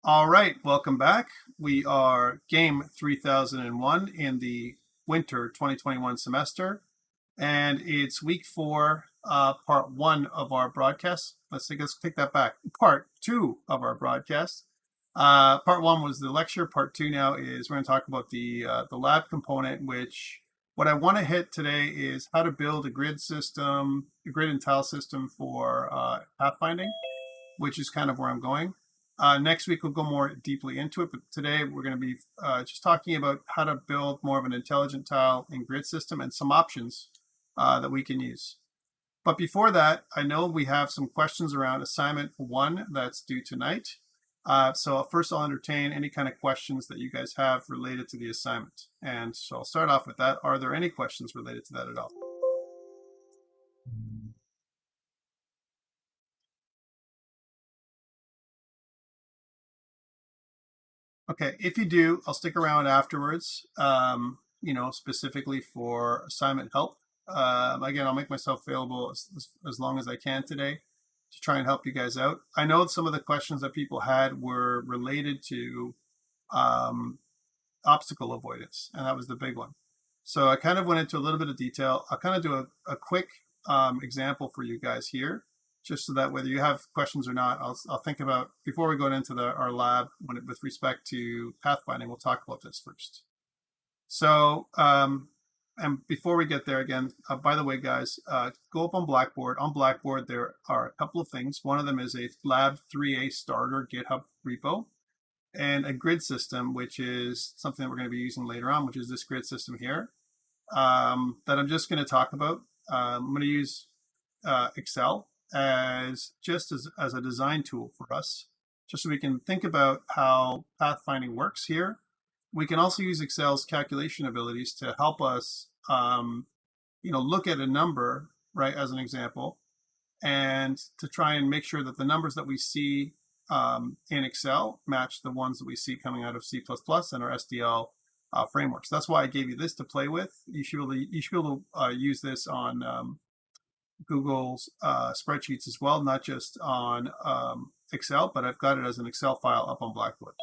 All right, welcome back. We are game 3001 in the winter 2021 semester, and it's week 4, part 1 of our broadcast. Let's take that back. Part 2 of our broadcast. Part 1 was the lecture. Part 2 now is we're going to talk about the lab component, which what I want to hit today is how to build a grid system, a grid and tile system for pathfinding, which is kind of where I'm going. Next week, we'll go more deeply into it, but today we're going to be just talking about how to build more of an intelligent tile and grid system and some options that we can use. But before that, I know we have some questions around assignment 1 that's due tonight. So first I'll entertain any kind of questions that you guys have related to the assignment. And so I'll start off with that. Are there any questions related to that at all? Okay, if you do, I'll stick around afterwards, specifically for assignment help. Again, I'll make myself available as long as I can today to try and help you guys out. I know some of the questions that people had were related to obstacle avoidance, and that was the big one. So I kind of went into a little bit of detail. I'll kind of do a quick example for you guys here, just so that whether you have questions or not, I'll think about, before we go into our lab, with respect to pathfinding, we'll talk about this first. So, and before we get there again, by the way, guys, go up on Blackboard. On Blackboard, there are a couple of things. One of them is a Lab 3A starter GitHub repo, and a grid system, which is something that we're going to be using later on, which is this grid system here, that I'm just going to talk about. I'm going to use Excel as a design tool for us, just so we can think about how pathfinding works here. We can also use Excel's calculation abilities to help us, look at a number, right, as an example, and to try and make sure that the numbers that we see in Excel match the ones that we see coming out of C++ and our Sdl frameworks. That's why I gave you this to play with. You should be able to use this on Google's spreadsheets as well, not just on Excel, but I've got it as an Excel file up on Blackboard.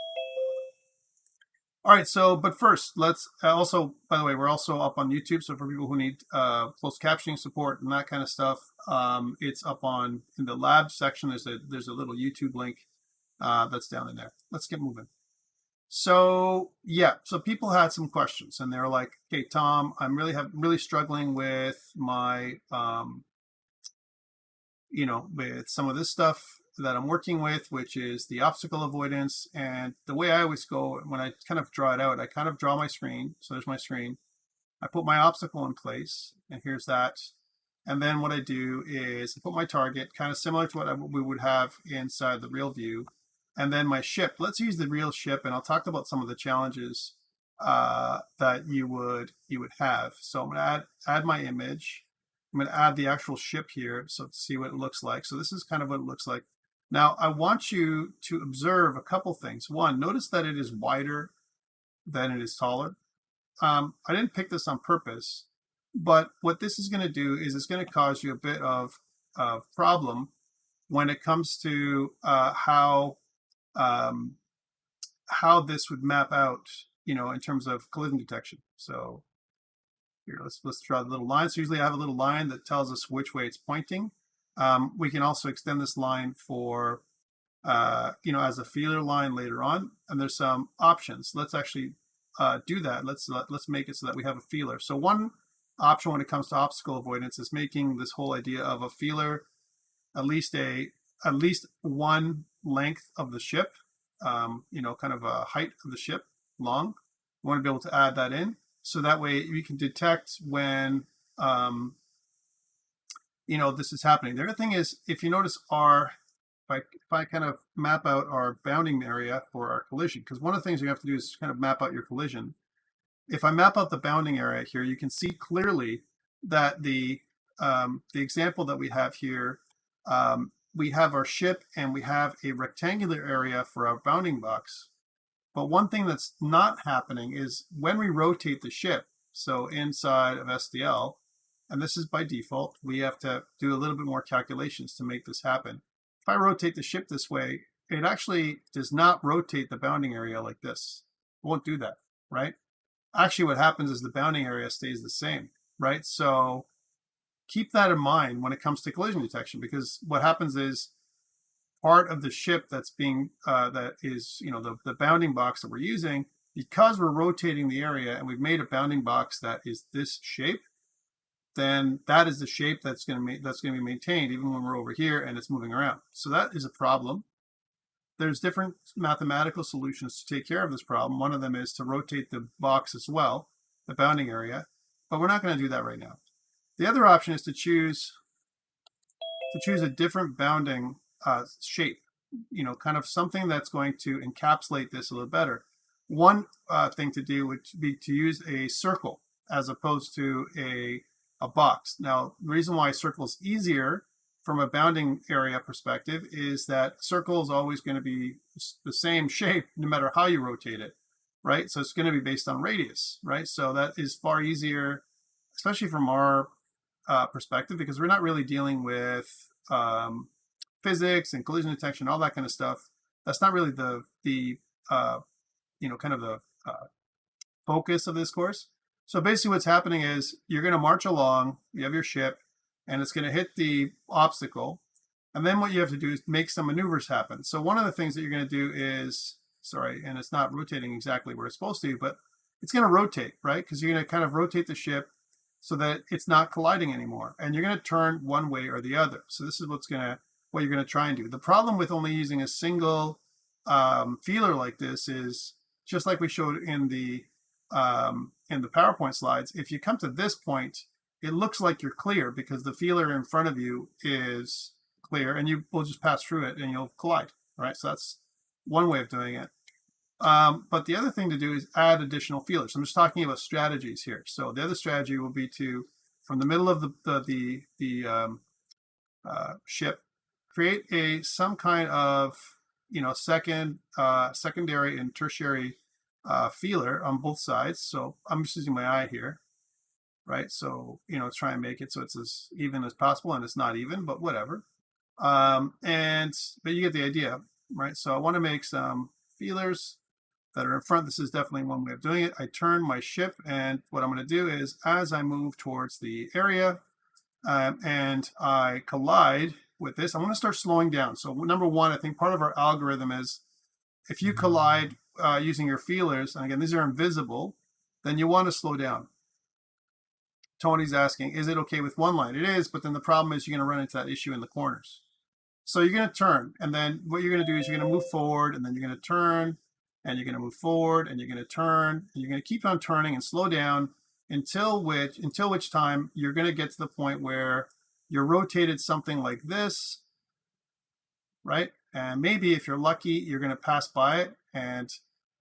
All right, so, but first, let's also, by the way, we're also up on YouTube. So for people who need closed captioning support and that kind of stuff, it's up in the lab section. There's a little YouTube link that's down in there. Let's get moving. So yeah, so people had some questions, and they're like, "Okay, Tom, I'm really struggling with my, with some of this stuff that I'm working with, which is the obstacle avoidance." And the way I always go when I kind of draw it out, I kind of draw my screen. So there's my screen. I put my obstacle in place, and here's that. And then what I do is I put my target, kind of similar to what we would have inside the real view. And then my ship. Let's use the real ship, and I'll talk about some of the challenges that you would have. So I'm going to add my image. I'm going to add the actual ship here, so to see what it looks like. So this is kind of what it looks like. Now, I want you to observe a couple things. One, notice that it is wider than it is taller. I didn't pick this on purpose, but what this is going to do is it's going to cause you a bit of problem when it comes to how this would map out, in terms of collision detection. So here, let's draw the little line. So usually I have a little line that tells us which way it's pointing. We can also extend this line for, as a feeler line later on. And there's some options. Let's actually do that. Let's make it so that we have a feeler. So one option when it comes to obstacle avoidance is making this whole idea of a feeler at least one length of the ship, kind of a height of the ship long. We want to be able to add that in, so that way we can detect when this is happening. The other thing is, if you notice if I kind of map out our bounding area for our collision, because one of the things you have to do is kind of map out your collision. If I map out the bounding area here, you can see clearly that the example that we have here, we have our ship and we have a rectangular area for our bounding box. But one thing that's not happening is when we rotate the ship, so inside of Sdl, and this is by default, we have to do a little bit more calculations to make this happen. If I rotate the ship this way, it actually does not rotate the bounding area like this. It won't do that, right? Actually, what happens is the bounding area stays the same, right? So keep that in mind when it comes to collision detection, because what happens is part of the ship that's being, that is, the bounding box that we're using, because we're rotating the area and we've made a bounding box that is this shape, then that is the shape that's going to be maintained even when we're over here and it's moving around. So that is a problem. There's different mathematical solutions to take care of this problem. One of them is to rotate the box as well, the bounding area, but we're not going to do that right now. The other option is to choose a different bounding shape, kind of something that's going to encapsulate this a little better. One thing to do would be to use a circle as opposed to a box. Now, the reason why a circle is easier from a bounding area perspective is that circle is always going to be the same shape no matter how you rotate it, right? So it's going to be based on radius, right? So that is far easier, especially from our perspective, because we're not really dealing with physics and collision detection, all that kind of stuff. That's not really the kind of the focus of this course. So basically what's happening is you're going to march along, you have your ship, and it's going to hit the obstacle. And then what you have to do is make some maneuvers happen. So one of the things that you're going to do is, and it's not rotating exactly where it's supposed to, but it's going to rotate, right? Because you're going to kind of rotate the ship so that it's not colliding anymore. And you're going to turn one way or the other. So this is what you're going to try and do. The problem with only using a single feeler like this is, just like we showed in the PowerPoint slides, if you come to this point, it looks like you're clear because the feeler in front of you is clear and you will just pass through it and you'll collide, right? So that's one way of doing it. But the other thing to do is add additional feelers. I'm just talking about strategies here. So the other strategy will be to, from the middle of the ship, create some kind of secondary and tertiary feeler on both sides. So I'm just using my eye here, right? So try and make it so it's as even as possible, and it's not even, but whatever. But you get the idea, right? So I want to make some feelers that are in front. This is definitely one way of doing it. I turn my ship, and what I'm going to do is, as I move towards the area and I collide with this, I'm going to start slowing down. So number one, I think part of our algorithm is if you collide using your feelers, and again, these are invisible, then you want to slow down. Tony's asking, is it okay with one line? It is, but then the problem is you're going to run into that issue in the corners. So you're going to turn, and then what you're going to do is you're going to move forward, and then you're going to turn, and you're going to move forward, and you're going to turn, and you're going to keep on turning and slow down until which time you're going to get to the point where you're rotated something like this, right? And maybe if you're lucky, you're going to pass by it, and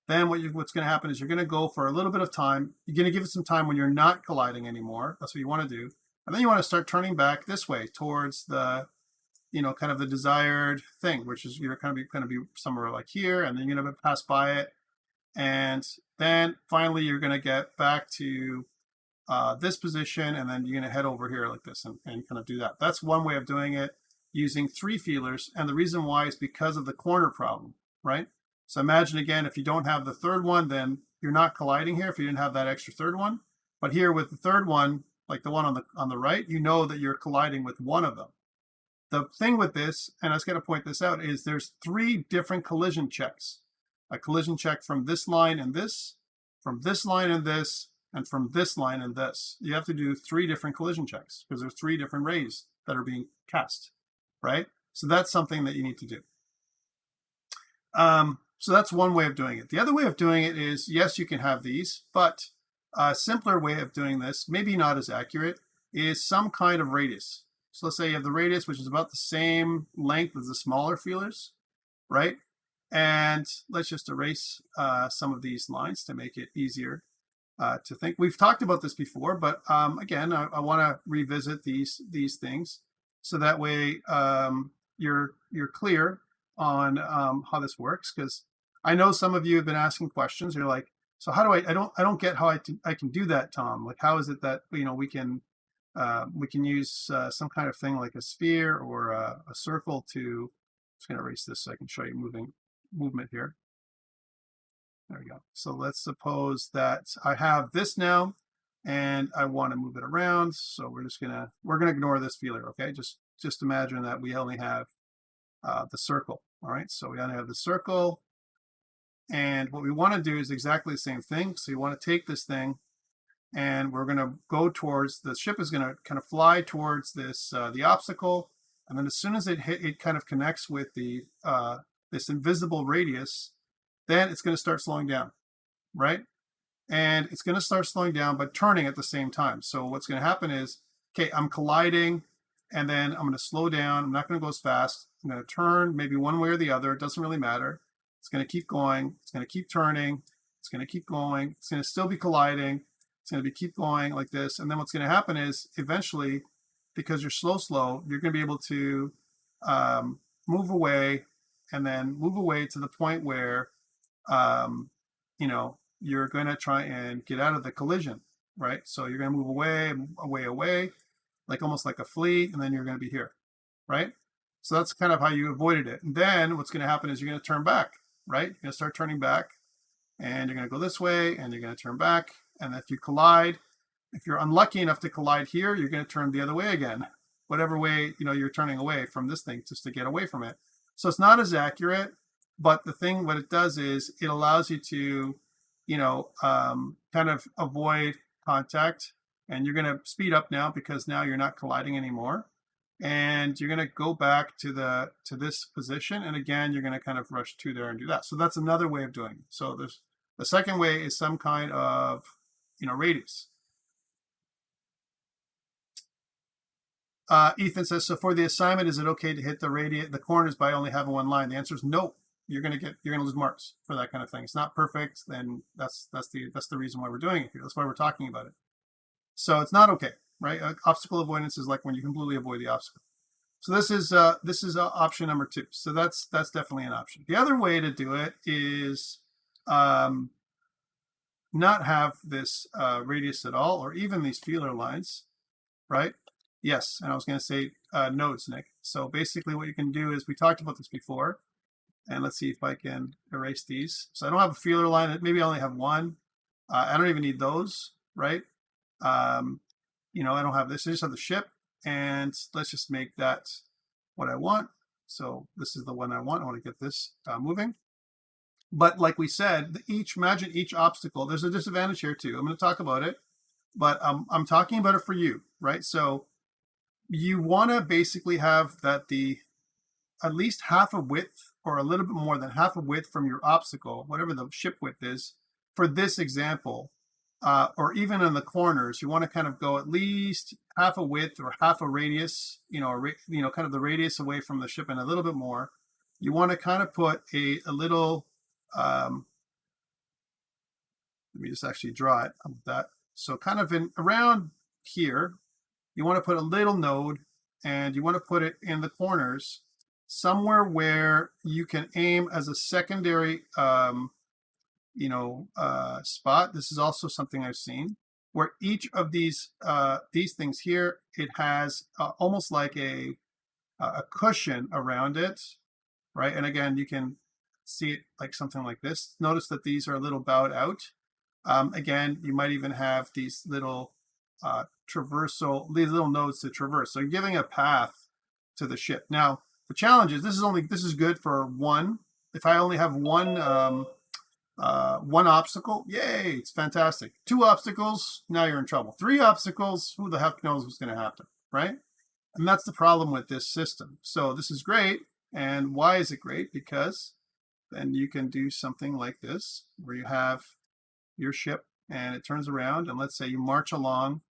then what's going to happen is you're going to go for a little bit of time. You're going to give it some time when you're not colliding anymore. That's what you want to do. And then you want to start turning back this way towards the, kind of the desired thing, which is you're going to be somewhere like here, and then you're going to pass by it. And then finally, you're going to get back to this position, and then you're going to head over here like this and kind of do that. That's one way of doing it, using 3 feelers. And the reason why is because of the corner problem, right? So imagine again, if you don't have the third one, then you're not colliding here if you didn't have that extra third one. But here with the third one, like the one on the right, you know that you're colliding with one of them. The thing with this, and I was going to point this out, is there's 3 different collision checks. A collision check from this line and this, from this line and this, and from this line and this. You have to do 3 different collision checks because there's 3 different rays that are being cast, right? So that's something that you need to do. So that's one way of doing it. The other way of doing it is, yes, you can have these, but a simpler way of doing this, maybe not as accurate, is some kind of radius. So let's say you have the radius, which is about the same length as the smaller feelers, right? And let's just erase some of these lines to make it easier to think. We've talked about this before, but again, I want to revisit these things so that way you're clear on how this works, because I know some of you have been asking questions. You're like, so how do I don't get how I can do that, Tom? Like, how is it that we can use some kind of thing like a sphere or a circle to Just going to erase this so I can show you movement here. There we go. So let's suppose that I have this now and I want to move it around. So we're gonna ignore this feeler, okay? Just imagine that we only have the circle. All right, so we only have the circle, and what we want to do is exactly the same thing. So you want to take this thing, and we're going to go towards the ship is going to kind of fly towards this the obstacle, and then as soon as it kind of connects with the this invisible radius, then it's going to start slowing down, right? And it's going to start slowing down, but turning at the same time. So what's going to happen is, okay, I'm colliding, and then I'm going to slow down. I'm not going to go as fast. I'm going to turn maybe one way or the other. It doesn't really matter. It's going to keep going. It's going to keep turning. It's going to keep going. It's going to still be colliding. It's going to keep going like this. And then what's going to happen is eventually, because you're slow, you're going to be able to move away, and then move away to the point where, you know, you're going to try and get out of the collision, right? So you're going to move away, like almost like a flea, and then you're going to be here, right? So that's kind of how you avoided it. And then what's going to happen is you're going to turn back, right? You're going to start turning back, and you're going to go this way, and you're going to turn back. And if you collide, if you're unlucky enough to collide here, you're going to turn the other way again, whatever way, you know, you're turning away from this thing just to get away from it. So it's not as accurate, but the thing, what it does is it allows you to, you know, kind of avoid contact, and you're going to speed up now because now you're not colliding anymore, and you're going to go back to this position, and again you're going to kind of rush to there and do that. So that's another way of doing it. So there's the second way is some kind of, you know, radius. Ethan says, so for the assignment, is it okay to hit the corners by only having one line? The answer is no. You're gonna lose marks for that kind of thing. It's not perfect. Then that's the reason why we're doing it here. That's why we're talking about it. So it's not okay, right? Obstacle avoidance is like when you completely avoid the obstacle. So this is option number 2. So that's definitely an option. The other way to do it is not have this radius at all, or even these feeler lines, right? Yes, and I was going to say nodes, Nick. So basically what you can do is, we talked about this before, and let's see if I can erase these. So I don't have a feeler line. Maybe I only have one. I don't even need those, right? You know, I don't have this. I just have the ship, and let's just make that what I want. So this is the one I want. I want to get this moving. But like we said, imagine each obstacle. There's a disadvantage here too. I'm going to talk about it, but I'm talking about it for you, right? So you want to basically have that at least half a width, or a little bit more than half a width from your obstacle, whatever the ship width is, for this example, or even in the corners, you want to kind of go at least half a width or half a radius, you know, kind of the radius away from the ship, and a little bit more. You want to kind of put a little, let me just actually draw it with that. So kind of around here, you want to put a little node, and you want to put it in the corners, somewhere where you can aim as a secondary, you know, spot. This is also something I've seen, where each of these things here, it has almost like a cushion around it, right? And again, you can see it like something like this. Notice that these are a little bowed out. Again, you might even have these little these little nodes to traverse. So you're giving a path to the ship. Now, the challenge is this is good for one. If I only have one obstacle, yay, it's fantastic. 2 obstacles, now you're in trouble. 3 obstacles, who the heck knows what's going to happen, right? And that's the problem with this system. So this is great. And why is it great? Because then you can do something like this, where you have your ship and it turns around, and let's say you march along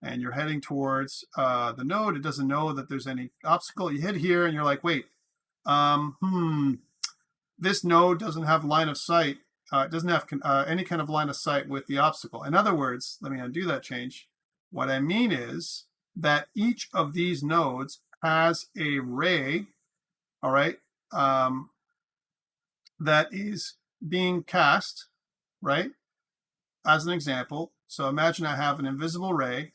and you're heading towards the node. It doesn't know that there's any obstacle. You hit here and you're like, wait, this node doesn't have line of sight. It doesn't have any kind of line of sight with the obstacle. In other words, let me undo that change. What I mean is that each of these nodes has a ray, all right, that is being cast, right, as an example. So imagine I have an invisible ray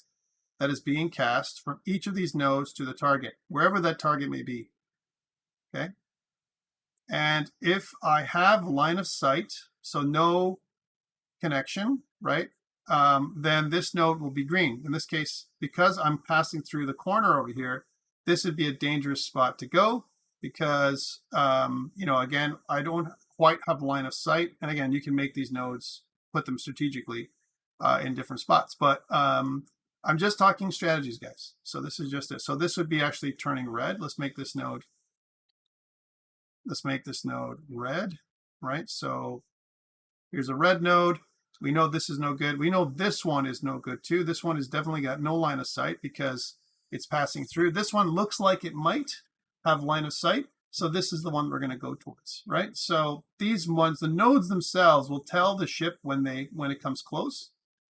that is being cast from each of these nodes to the target, wherever that target may be, okay? And if I have line of sight, so no connection, right, then this node will be green. In this case, because I'm passing through the corner over here, this would be a dangerous spot to go because, you know, again, I don't quite have line of sight. And again, you can make these nodes, put them strategically in different spots. But I'm just talking strategies, guys. So this is just it. So this would be actually turning red. Let's make this node red, right? So here's a red node. We know this is no good. We know this one is no good too. This one has definitely got no line of sight because it's passing through. This one looks like it might have line of sight. So this is the one we're going to go towards, right? So these ones, the nodes themselves will tell the ship when it comes close.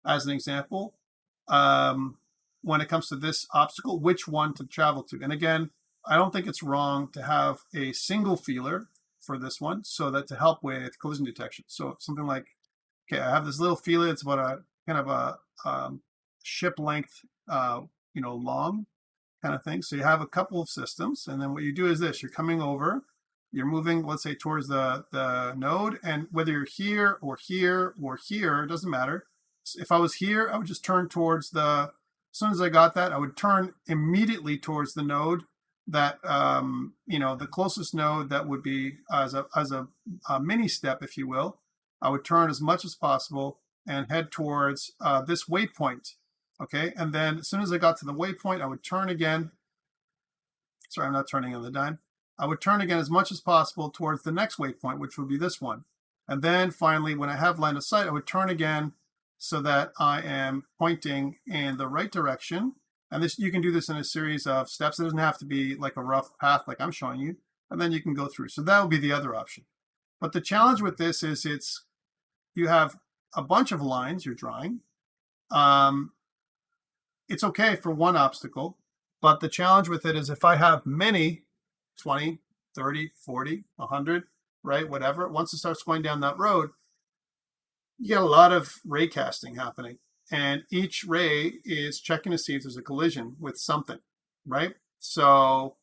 As an example, when it comes to this obstacle, which one to travel to. And again, I don't think it's wrong to have a single feeler for this one, so that to help with collision detection. So something like, okay, I have this little feeler. It's about a kind of a ship length, you know, long kind of thing. So you have a couple of systems, and then what you do is this: you're coming over, you're moving, let's say, towards the node, and whether you're here or here or here, it doesn't matter. So if I was here, I would just turn towards as soon as I got that, I would turn immediately towards the node that, you know, the closest node that would be as a mini step, if you will. I would turn as much as possible and head towards this waypoint, okay? And then as soon as I got to the waypoint, I would turn again. Sorry, I'm not turning on the dime. I would turn again as much as possible towards the next waypoint, which would be this one. And then finally, when I have line of sight, I would turn again so that I am pointing in the right direction. And this, you can do this in a series of steps. It doesn't have to be like a rough path like I'm showing you. And then you can go through. So that would be the other option. But the challenge with this is you have a bunch of lines you're drawing. It's okay for one obstacle, but the challenge with it is if I have many, 20, 30, 40, 100, right, whatever, once it starts going down that road, you get a lot of ray casting happening. And each ray is checking to see if there's a collision with something, right? So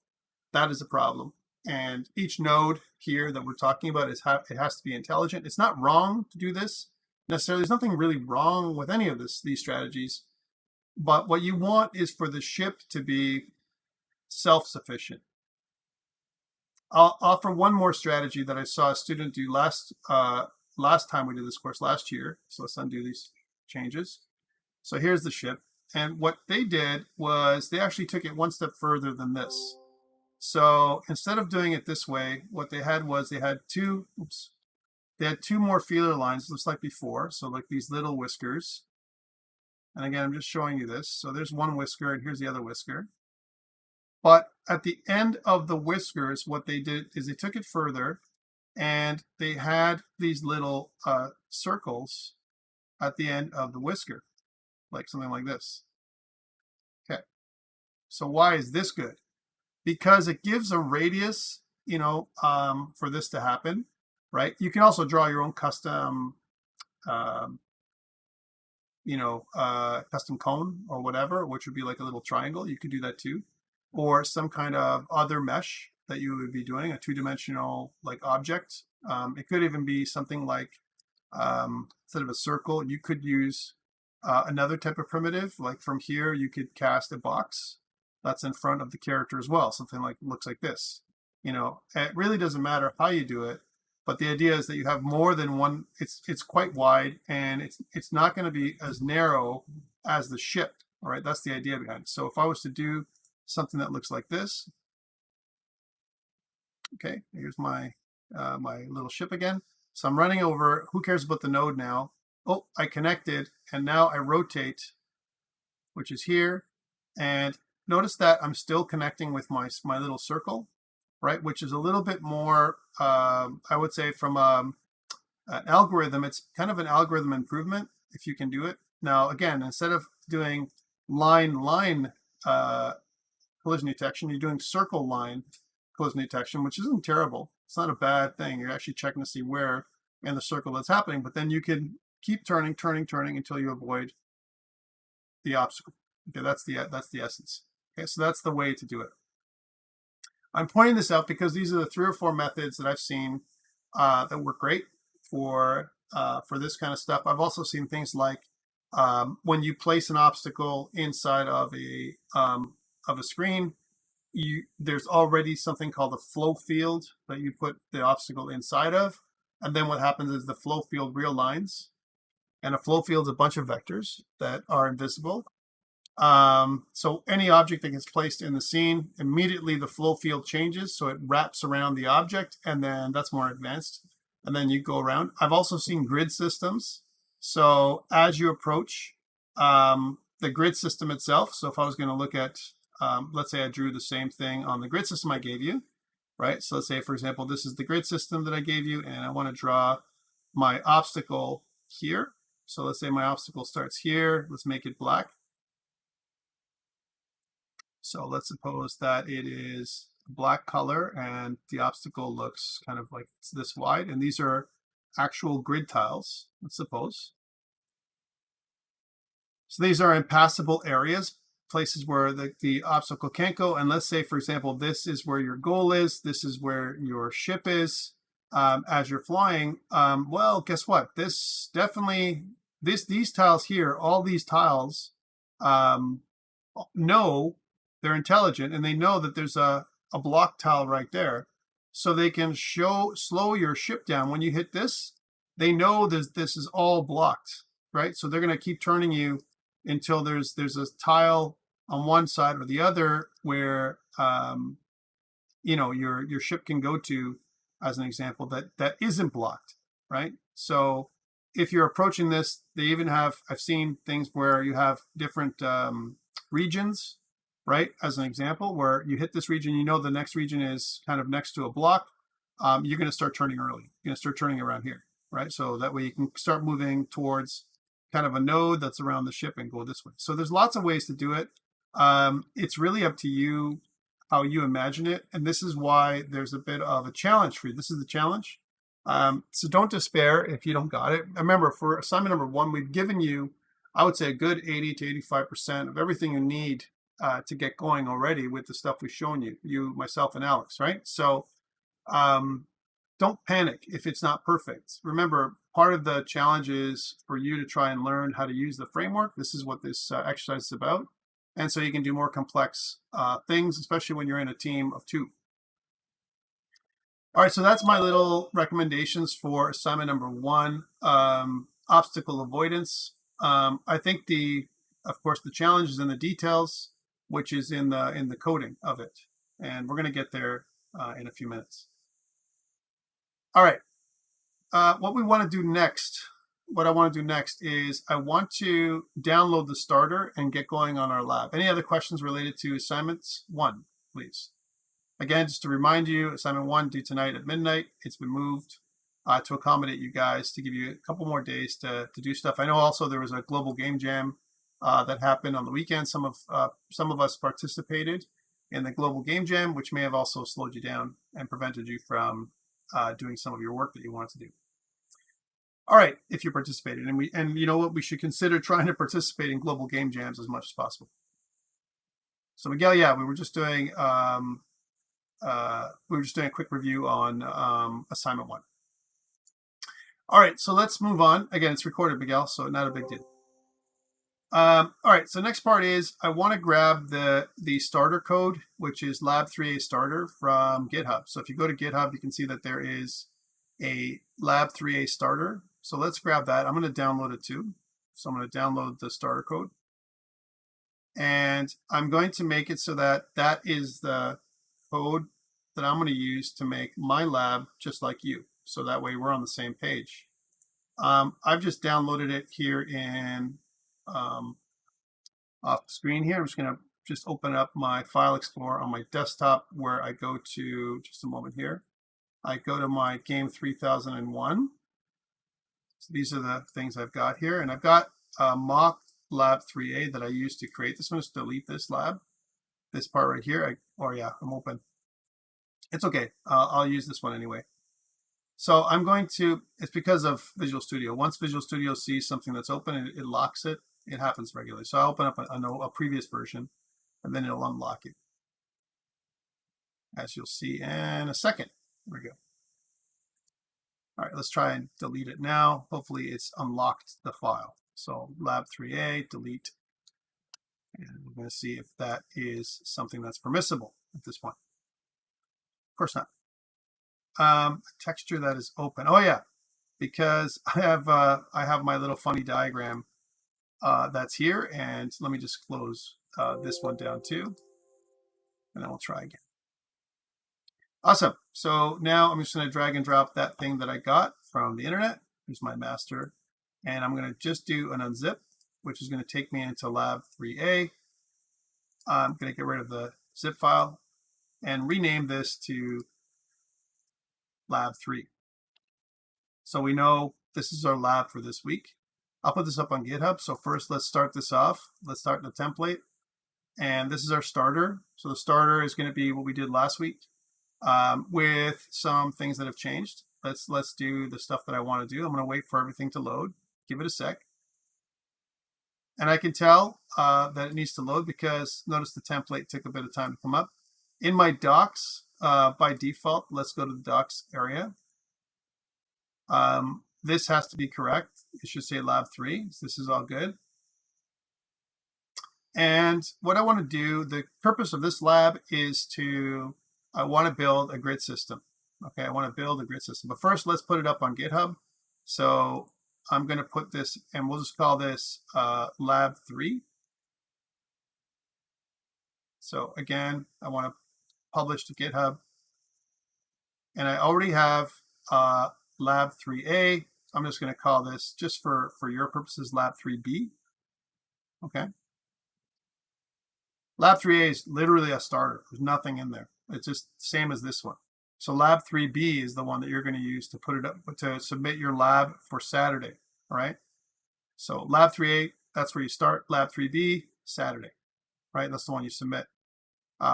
that is a problem. And each node here that we're talking about it has to be intelligent. It's not wrong to do this necessarily. There's nothing really wrong with any of these strategies. But what you want is for the ship to be self-sufficient. I'll offer one more strategy that I saw a student do last time we did this course last year. So let's undo these changes. So here's the ship. And what they did was they actually took it one step further than this. So instead of doing it this way, what they had was they had two more feeler lines, just like before. So like these little whiskers. And again, I'm just showing you this. So there's one whisker and here's the other whisker. But at the end of the whiskers, what they did is they took it further and they had these little circles at the end of the whisker, like something like this. Okay. So why is this good? Because it gives a radius, you know, for this to happen, right? You can also draw your own custom, you know, custom cone or whatever, which would be like a little triangle. You could do that too. Or some kind of other mesh that you would be doing, a two-dimensional like object. It could even be something like, instead of a circle, you could use another type of primitive. Like from here, you could cast a box that's in front of the character as well. Something like looks like this. You know, it really doesn't matter how you do it, but the idea is that you have more than one. It's quite wide, and it's not going to be as narrow as the ship. All right, that's the idea behind it. So if I was to do something that looks like this, okay, here's my my little ship again. So I'm running over. Who cares about the node now? Oh, I connected, and now I rotate, which is here, and notice that I'm still connecting with my little circle, right? Which is a little bit more, I would say, from an algorithm. It's kind of an algorithm improvement if you can do it. Now, again, instead of doing line collision detection, you're doing circle line collision detection, which isn't terrible. It's not a bad thing. You're actually checking to see where in the circle that's happening, but then you can keep turning until you avoid the obstacle. Okay, that's the essence. Okay, so that's the way to do it. I'm pointing this out because these are the 3 or 4 methods that I've seen that work great for this kind of stuff. I've also seen things like when you place an obstacle inside of a screen, there's already something called a flow field that you put the obstacle inside of, and then what happens is the flow field realigns, and a flow field is a bunch of vectors that are invisible. So any object that gets placed in the scene, immediately the flow field changes, so it wraps around the object, and then that's more advanced, and then you go around. I've also seen grid systems. So as you approach the grid system itself, so if I was going to look at, let's say I drew the same thing on the grid system I gave you, right? So let's say, for example, this is the grid system that I gave you, and I want to draw my obstacle here. So let's say my obstacle starts here. Let's make it black. So let's suppose that it is black color and the obstacle looks kind of like it's this wide, and these are actual grid tiles, let's suppose. So these are impassable areas, places where the obstacle can't go. And let's say, for example, this is where your goal is, this is where your ship is as you're flying. Well, guess what? This definitely, these tiles here, all these tiles know, they're intelligent, and they know that there's a block tile right there. So they can slow your ship down. When you hit this, they know this is all blocked, right? So they're going to keep turning you until there's a tile on one side or the other where you know, your ship can go to, as an example, that isn't blocked, right? So if you're approaching this, they even have, I've seen things where you have different regions, right? As an example, where you hit this region, you know the next region is kind of next to a block. You're going to start turning early. You're going to start turning around here, right? So that way you can start moving towards kind of a node that's around the ship and go this way. So there's lots of ways to do it. It's really up to you how you imagine it. And this is why there's a bit of a challenge for you. This is the challenge. So don't despair if you don't got it. Remember, for assignment number 1, we've given you, I would say, a good 80 to 85% of everything you need to get going already with the stuff we've shown you, myself, and Alex, right? So don't panic if it's not perfect. Remember, part of the challenge is for you to try and learn how to use the framework. This is what this exercise is about. And so you can do more complex things, especially when you're in a team of 2. All right, so that's my little recommendations for assignment number 1, obstacle avoidance. I think of course, the challenge is in the details, which is in the coding of it. And we're going to get there in a few minutes. All right, what I want to do next is I want to download the starter and get going on our lab. Any other questions related to assignments 1, please? Again, just to remind you, assignment 1 due tonight at midnight. It's been moved to accommodate you guys, to give you a couple more days to do stuff. I know also there was a global game jam that happened on the weekend. Some of us participated in the global game jam, which may have also slowed you down and prevented you from doing some of your work that you wanted to do. All right, if you participated, and you know what, we should consider trying to participate in global game jams as much as possible. So Miguel, yeah, we were just doing a quick review on assignment 1. All right, so let's move on. Again, it's recorded, Miguel, so not a big deal. All right, so next part is I want to grab the starter code, which is Lab 3A starter from GitHub. So if you go to GitHub, you can see that there is a Lab 3A starter. So let's grab that. I'm going to download it too. So I'm going to download the starter code. And I'm going to make it so that that is the code that I'm going to use to make my lab just like you. So that way we're on the same page. I've just downloaded it here in off the screen here. I'm just going to open up my File Explorer on my desktop, where I go to, just a moment here, I go to my GAME3001. So these are the things I've got here. And I've got a mock lab 3A that I used to create this one. Just delete this lab, this part right here. I'm open. It's okay. I'll use this one anyway. So I'm going to, it's because of Visual Studio. Once Visual Studio sees something that's open, it locks it. It happens regularly. So I'll open up a previous version, and then it'll unlock it. as you'll see in a second. There we go. All right, let's try and delete it now. Hopefully it's unlocked the file. So lab3a, delete. And we're going to see if that is something that's permissible at this point. Of course not. A texture that is open. Oh yeah, because I have my little funny diagram that's here, and let me just close this one down too, and then we'll try again. Awesome. So now I'm just going to drag and drop that thing that I got from the internet. Here's my master, and I'm going to just do an unzip, which is going to take me into lab3a. I'm going to get rid of the zip file and rename this to lab3. So we know this is our lab for this week. I'll put this up on GitHub. So first, let's start this off. Let's start the template. And this is our starter. So the starter is going to be what we did last week with some things that have changed. Let's do the stuff that I want to do. I'm going to wait for everything to load. Give it a sec. And I can tell that it needs to load because notice the template took a bit of time to come up. In my docs, by default, let's go to the docs area. This has to be correct. It should say lab3. So this is all good. And what I want to do, the purpose of this lab is I want to build a grid system. Okay, I want to build a grid system. But first, let's put it up on GitHub. So I'm going to put this, and we'll just call this lab3. So again, I want to publish to GitHub. And I already have lab3a. I'm just going to call this, just for your purposes, lab3b. Okay. Lab3a is literally a starter. There's nothing in there. It's just the same as this one. So lab3b is the one that you're going to use to put it up, to submit your lab for Saturday. All right. So lab3a, that's where you start. Lab3b, Saturday. Right. That's the one you submit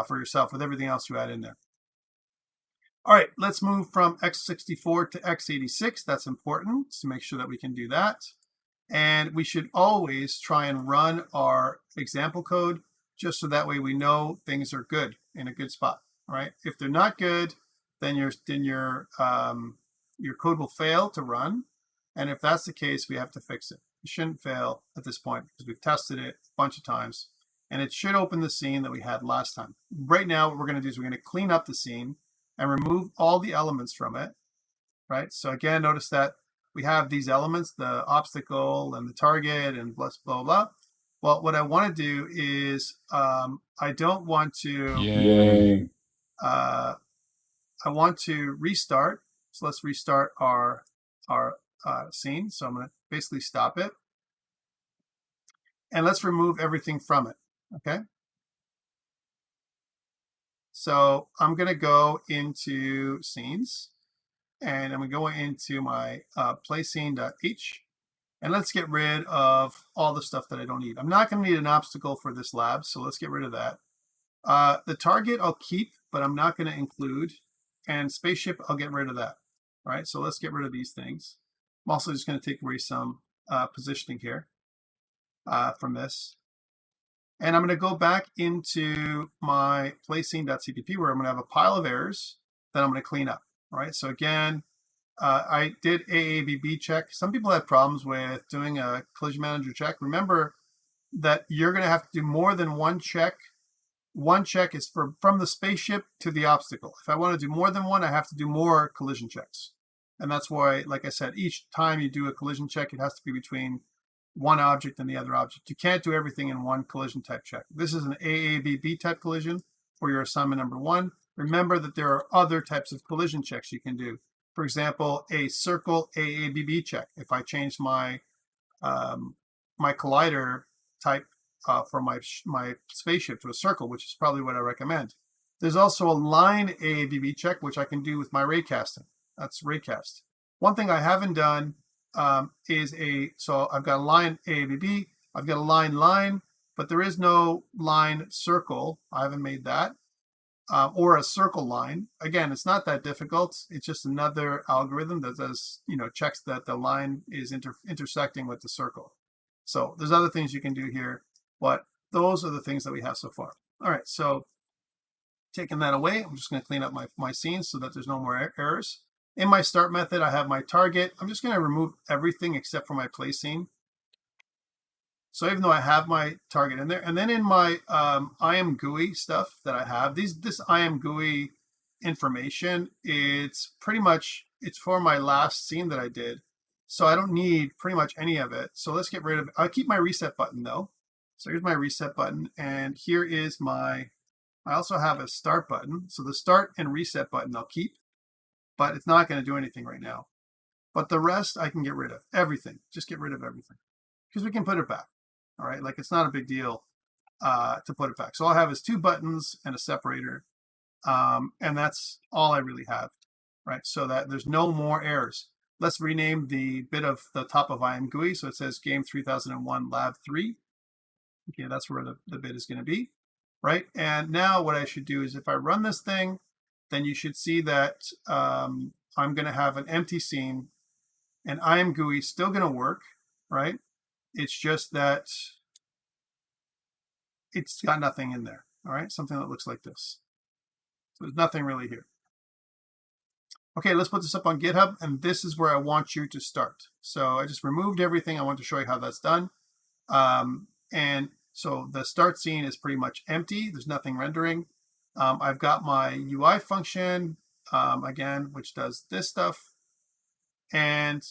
for yourself with everything else you add in there. All right, let's move from x64 to x86. That's important to make sure that we can do that. And we should always try and run our example code just so that way we know things are good, in a good spot. All right. If they're not good, then your code will fail to run. And if that's the case, we have to fix it. It shouldn't fail at this point because we've tested it a bunch of times. And it should open the scene that we had last time. Right now, what we're going to do is we're going to clean up the scene and remove all the elements from it, right? So again, notice that we have these elements, the obstacle and the target and blah, blah, blah. Well, what I want to do is I don't want to, I want to restart. So let's restart our scene. So I'm going to basically stop it. And let's remove everything from it, okay? So I'm going to go into scenes, and I'm going to go into my playscene.h, and let's get rid of all the stuff that I don't need. I'm not going to need an obstacle for this lab, so let's get rid of that. The target I'll keep, but I'm not going to include, and spaceship I'll get rid of that. All right, so let's get rid of these things. I'm also just going to take away some positioning here from this. And I'm going to go back into my playscene.cpp where I'm going to have a pile of errors that I'm going to clean up. All right. So again, I did AABB check. Some people had problems with doing a collision manager check. Remember that you're going to have to do more than one check. One check is from the spaceship to the obstacle. If I want to do more than one, I have to do more collision checks. And that's why, like I said, each time you do a collision check, it has to be between one object and the other object. You can't do everything in one collision type check. This is an AABB type collision for your assignment number 1. Remember that there are other types of collision checks you can do. For example, a circle AABB check. If I change my my collider type for my spaceship to a circle, which is probably what I recommend. There's also a line AABB check, which I can do with my raycasting. That's raycast. One thing I haven't done so I've got a line AABB, I've got a line, but there is no line circle. I haven't made that, or a circle line. Again, it's not that difficult. It's just another algorithm that does, checks that the line is intersecting with the circle. So there's other things you can do here, but those are the things that we have so far. All right, so Taking that away, I'm just going to clean up my scene so that there's no more errors. In my start method, I have my target. I'm just going to remove everything except for my play scene. So even though I have my target in there, and then in my I am GUI stuff that I have, this I am GUI information, it's pretty much, it's for my last scene that I did. So I don't need pretty much any of it. So let's get rid of it. I'll keep my reset button though. So here's my reset button, and here is my, I also have a start button. So the start and reset button I'll keep, but it's not going to do anything right now. But the rest I can get rid of. Everything. Just get rid of everything. Because we can put it back. All right, like it's not a big deal to put it back. So all I have is 2 buttons and a separator, and that's all I really have, right? So that there's no more errors. Let's rename the bit of the top of IMGUI. So it says GAME3001 Lab 3. Okay, that's where the bit is going to be, right? And now what I should do is if I run this thing, then you should see that I'm going to have an empty scene, and IMGUI is still going to work, right? It's just that it's got nothing in there, all right? Something that looks like this. So there's nothing really here. Okay, let's put this up on GitHub, and this is where I want you to start. So I just removed everything. I want to show you how that's done. And so the start scene is pretty much empty. There's nothing rendering. I've got my UI function, again, which does this stuff. And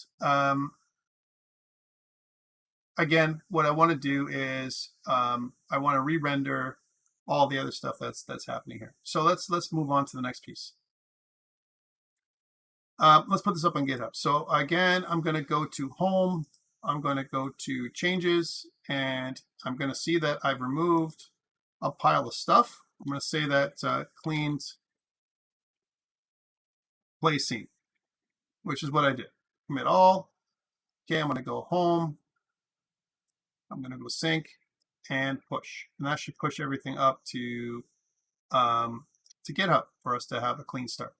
again, what I want to do is I want to re-render all the other stuff that's happening here. So let's move on to the next piece. Let's put this up on GitHub. So again, I'm going to go to Home. I'm going to go to Changes, and I'm going to see that I've removed a pile of stuff. I'm going to say that cleaned play scene, which is what I did. Commit all. Okay, I'm going to go Home. I'm going to go sync and push, and that should push everything up to GitHub for us to have a clean start.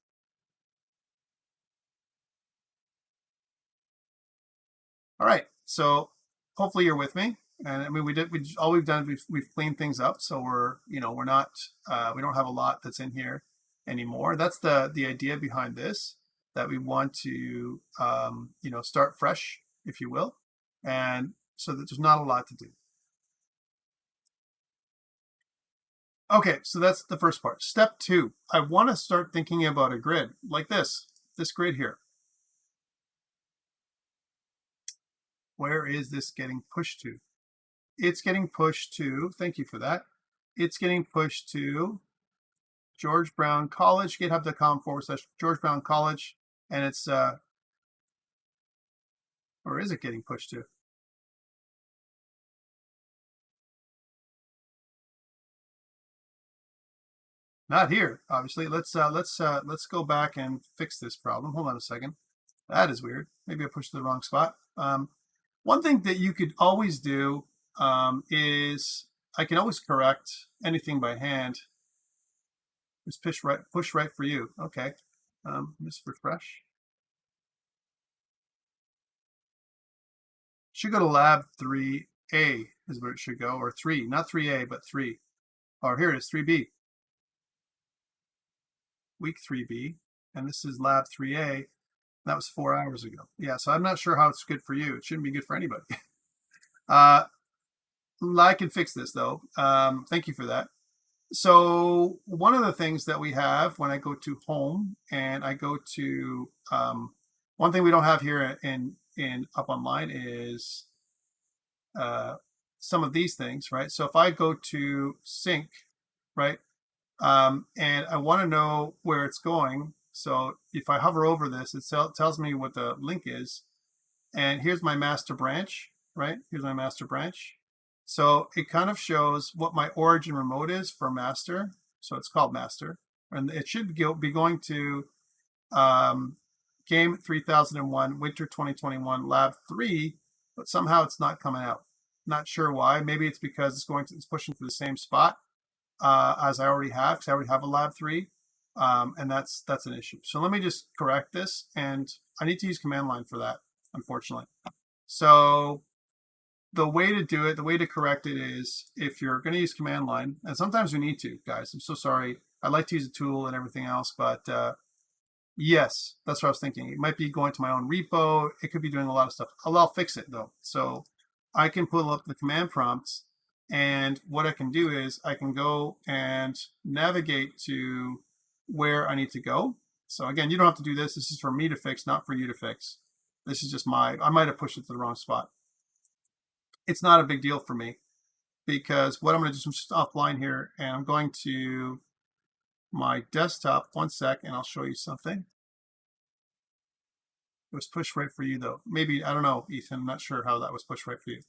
All right, so hopefully you're with me. And I mean, all we've done, we've cleaned things up, so we're not we don't have a lot that's in here anymore. That's the idea behind this, that we want to start fresh, if you will, and so that there's not a lot to do. Okay, so that's the first part. Step 2, I want to start thinking about a grid like this grid here. Where is this getting pushed to? It's getting pushed to, thank you for that. It's getting pushed to George Brown College, github.com/George Brown College, and it's, where is it getting pushed to? Not here, obviously. Let's go back and fix this problem. Hold on a second. That is weird. Maybe I pushed the wrong spot. One thing that you could always do is I can always correct anything by hand. Just push right for you. Okay. Just refresh. Should go to lab 3A is where it should go, or 3, not 3A, but 3. Or here it is, 3B. Week 3B, and this is lab 3A. That was 4 hours ago. Yeah, so I'm not sure how it's good for you. It shouldn't be good for anybody. I can fix this though. Thank you for that. So one of the things that we have when I go to Home and I go to one thing we don't have here in up online is some of these things, right? So if I go to sync, right, and I want to know where it's going. So if I hover over this, it tells me what the link is. And here's my master branch, right? Here's my master branch. So it kind of shows what my origin remote is for master. So it's called master. And it should be going to GAME3001 Winter 2021 Lab 3, but somehow it's not coming out. Not sure why. Maybe it's because it's pushing to the same spot as I already have, because I already have a Lab 3. And that's an issue. So let me just correct this, and I need to use command line for that, unfortunately. So the way to do it, the way to correct it is if you're going to use command line, and sometimes we need to, guys. I'm so sorry. I like to use a tool and everything else, but yes, that's what I was thinking. It might be going to my own repo. It could be doing a lot of stuff. I'll fix it though. So I can pull up the command prompts, and what I can do is I can go and navigate to where I need to go. So again, you don't have to do this. This is for me to fix, not for you to fix. This is just I might have pushed it to the wrong spot. It's not a big deal for me, because what I'm going to do is just offline here, and I'm going to my desktop. One sec, and I'll show you something. It was pushed right for you though. Maybe, I don't know, Ethan, I'm not sure how that was pushed right for you.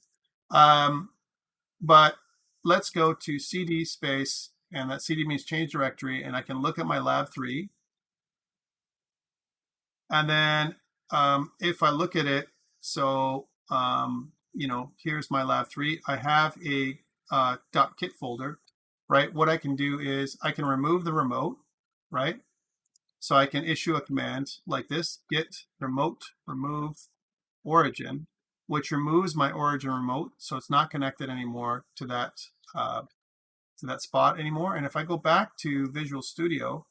But let's go to CD space, and that CD means change directory, and I can look at my lab 3. And then if I look at it, so you know, here's my lab 3. I have a .kit folder, right? What I can do is I can remove the remote, right? So I can issue a command like this: git remote remove origin, which removes my origin remote, so it's not connected anymore to that spot anymore. And if I go back to Visual Studio,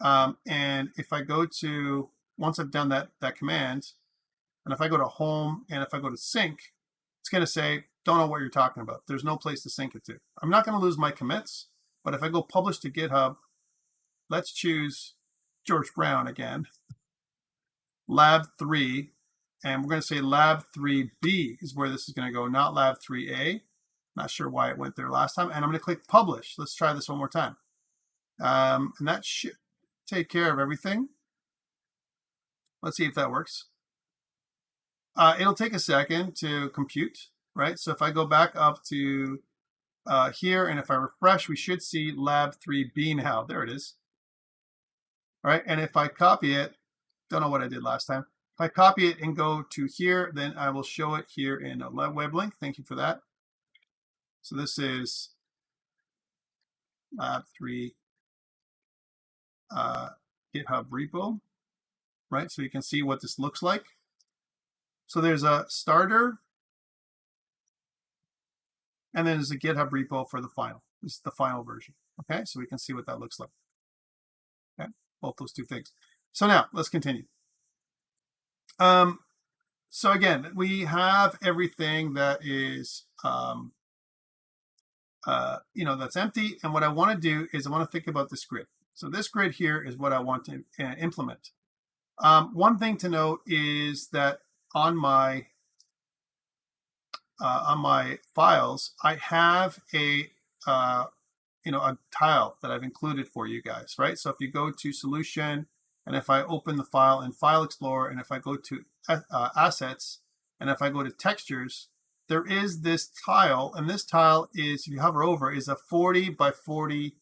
and if I go to, once I've done that command, and if I go to home and if I go to sync, it's going to say, don't know what you're talking about. There's no place to sync it to. I'm not going to lose my commits, but if I go publish to GitHub, let's choose George Brown again, lab 3, and we're going to say lab 3B is where this is going to go, not lab 3A. Not sure why it went there last time. And I'm going to click publish. Let's try this one more time. And that should take care of everything. Let's see if that works. It'll take a second to compute, right? So if I go back up to here, and if I refresh, we should see lab 3B now. There it is. All right, and if I copy it, don't know what I did last time. If I copy it and go to here, then I will show it here in a web link. Thank you for that. So this is lab 3 GitHub repo, right? So you can see what this looks like. So there's a starter, and then there's a GitHub repo for the final. This is the final version. Okay, so we can see what that looks like. Okay, both those two things. So now let's continue. So again, we have everything that is, you know, that's empty. And what I want to do is I want to think about this grid. So this grid here is what I want to implement. One thing to note is that on my files, I have a you know, a tile that I've included for you guys, right? So if you go to Solution, and if I open the file in File Explorer, and if I go to Assets, and if I go to Textures, there is this tile, and this tile is, if you hover over, is a 40 by 40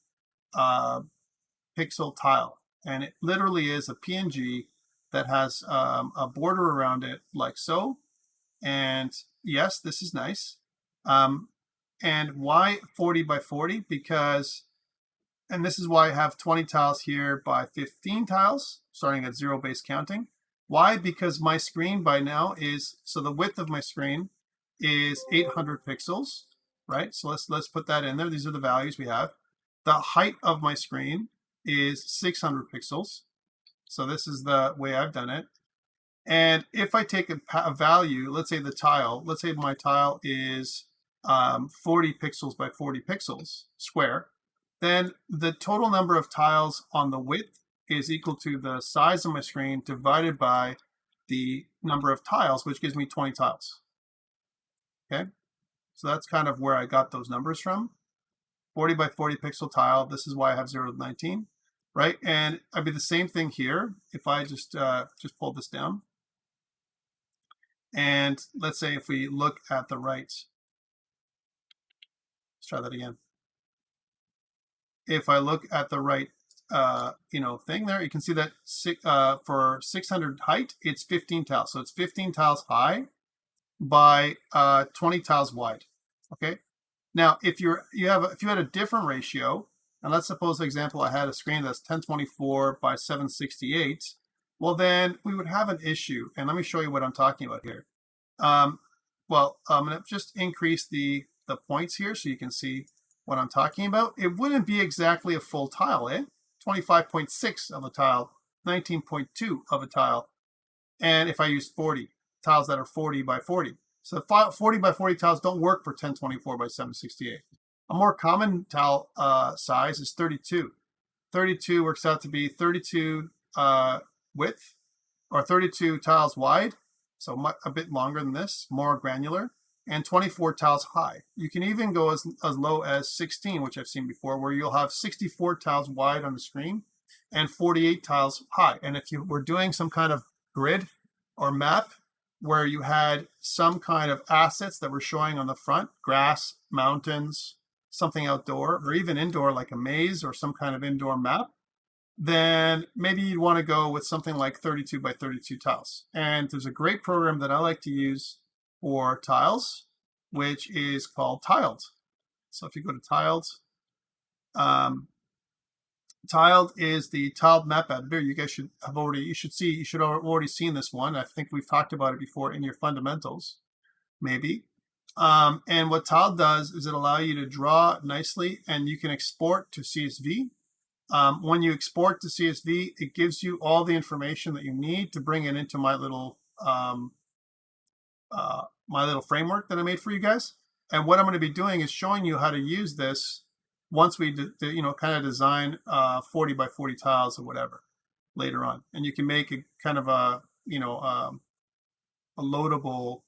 pixel tile, and it literally is a PNG that has a border around it like so. And yes, this is nice. And why 40 by 40? Because, and this is why I have 20 tiles here by 15 tiles, starting at 0 base counting. Why? Because my screen by now is, so the width of my screen is 800 pixels, right? So let's put that in there. These are the values we have. The height of my screen is 600 pixels. So this is the way I've done it. And if I take a value, let's say the tile, let's say my tile is 40 pixels by 40 pixels square, then the total number of tiles on the width is equal to the size of my screen divided by the number of tiles, which gives me 20 tiles. Okay, so that's kind of where I got those numbers from. 40 by 40 pixel tile, this is why I have 0 to 19, right? And I'd be the same thing here if I just pull this down. And let's say if we look at the right, let's try that again. If I look at the right, you know, thing there, you can see that for 600 height, it's 15 tiles. So it's 15 tiles high by 20 tiles wide. Okay. Now, if you had a different ratio, and let's suppose, for example, I had a screen that's 1024 by 768. Well, then we would have an issue. And let me show you what I'm talking about here. Well, I'm going to just increase the points here so you can see. what I'm talking about, it wouldn't be exactly a full tile, eh? 25.6 of a tile, 19.2 of a tile. And if I use 40 tiles that are 40 by 40. So 40 by 40 tiles don't work for 1024 by 768. A more common tile size is 32. 32 works out to be 32 width, or 32 tiles wide, so a bit longer than this, more granular, and 24 tiles high. You can even go as low as 16, which I've seen before, where you'll have 64 tiles wide on the screen and 48 tiles high. And if you were doing some kind of grid or map where you had some kind of assets that were showing on the front, grass, mountains, something outdoor, or even indoor like a maze or some kind of indoor map, then maybe you'd want to go with something like 32 by 32 tiles. And there's a great program that I like to use for tiles, which is called Tiled. So if you go to Tiled, Tiled is the tiled map editor. You guys should have already seen this one. I think we've talked about it before in your fundamentals, maybe. And what Tiled does is it allows you to draw nicely, and you can export to CSV. When you export to CSV, it gives you all the information that you need to bring it into my little framework that I made for you guys. And what I'm going to be doing is showing you how to use this once we kind of design 40 by 40 tiles or whatever later on. And you can make a kind of a loadable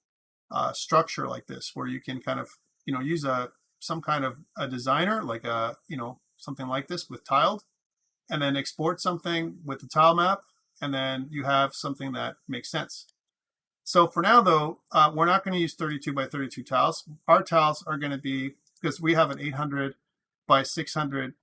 structure like this, where you can kind of use some kind of a designer, like something like this with Tiled, and then export something with the tile map, and then you have something that makes sense. So for now, though, we're not going to use 32 by 32 tiles. Our tiles are going to be, because we have an 800 by 600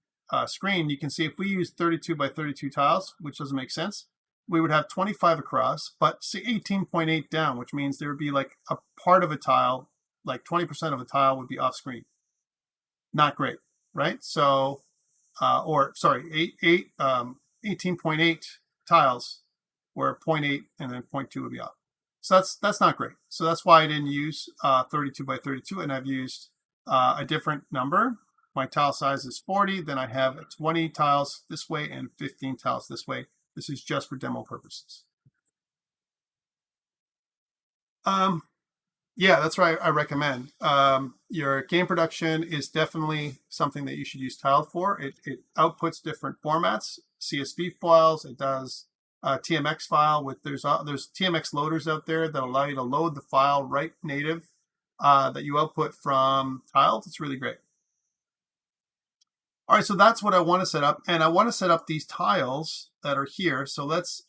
screen, you can see if we use 32 by 32 tiles, which doesn't make sense, we would have 25 across, but see 18.8 down, which means there would be like a part of a tile, like 20% of a tile would be off screen. Not great, right? So, 18.8 tiles, where 0.8 and then 0.2 would be off. So that's not great. So that's why I didn't use 32 by 32, and I've used a different number. My tile size is 40. Then I have 20 tiles this way and 15 tiles this way. This is just for demo purposes. Yeah, that's right. I recommend. Your game production is definitely something that you should use Tiled for. It outputs different formats, CSV files. It does a TMX file with there's TMX loaders out there that allow you to load the file right native that you output from Tiled. It's really great. All right, so that's what I want to set up, and I want to set up these tiles that are here. So let's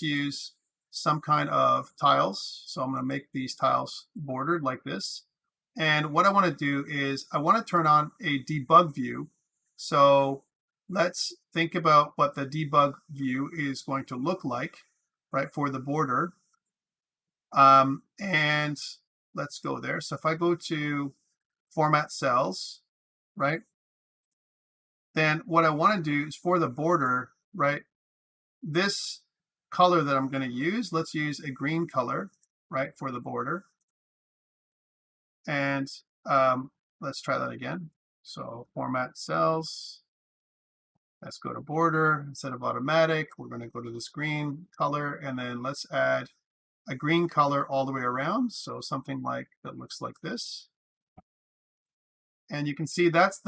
use some kind of tiles. So I'm going to make these tiles bordered like this. And what I want to do is I want to turn on a debug view. So let's think about what the debug view is going to look like, right, for the border. And let's go there. So if I go to Format Cells, right, then what I want to do is for the border, right, this color that I'm going to use, let's use a green color, right, for the border. And let's try that again. So Format Cells, let's go to border. Instead of automatic, we're going to go to this green color, and then let's add a green color all the way around. So something like that looks like this. And you can see that's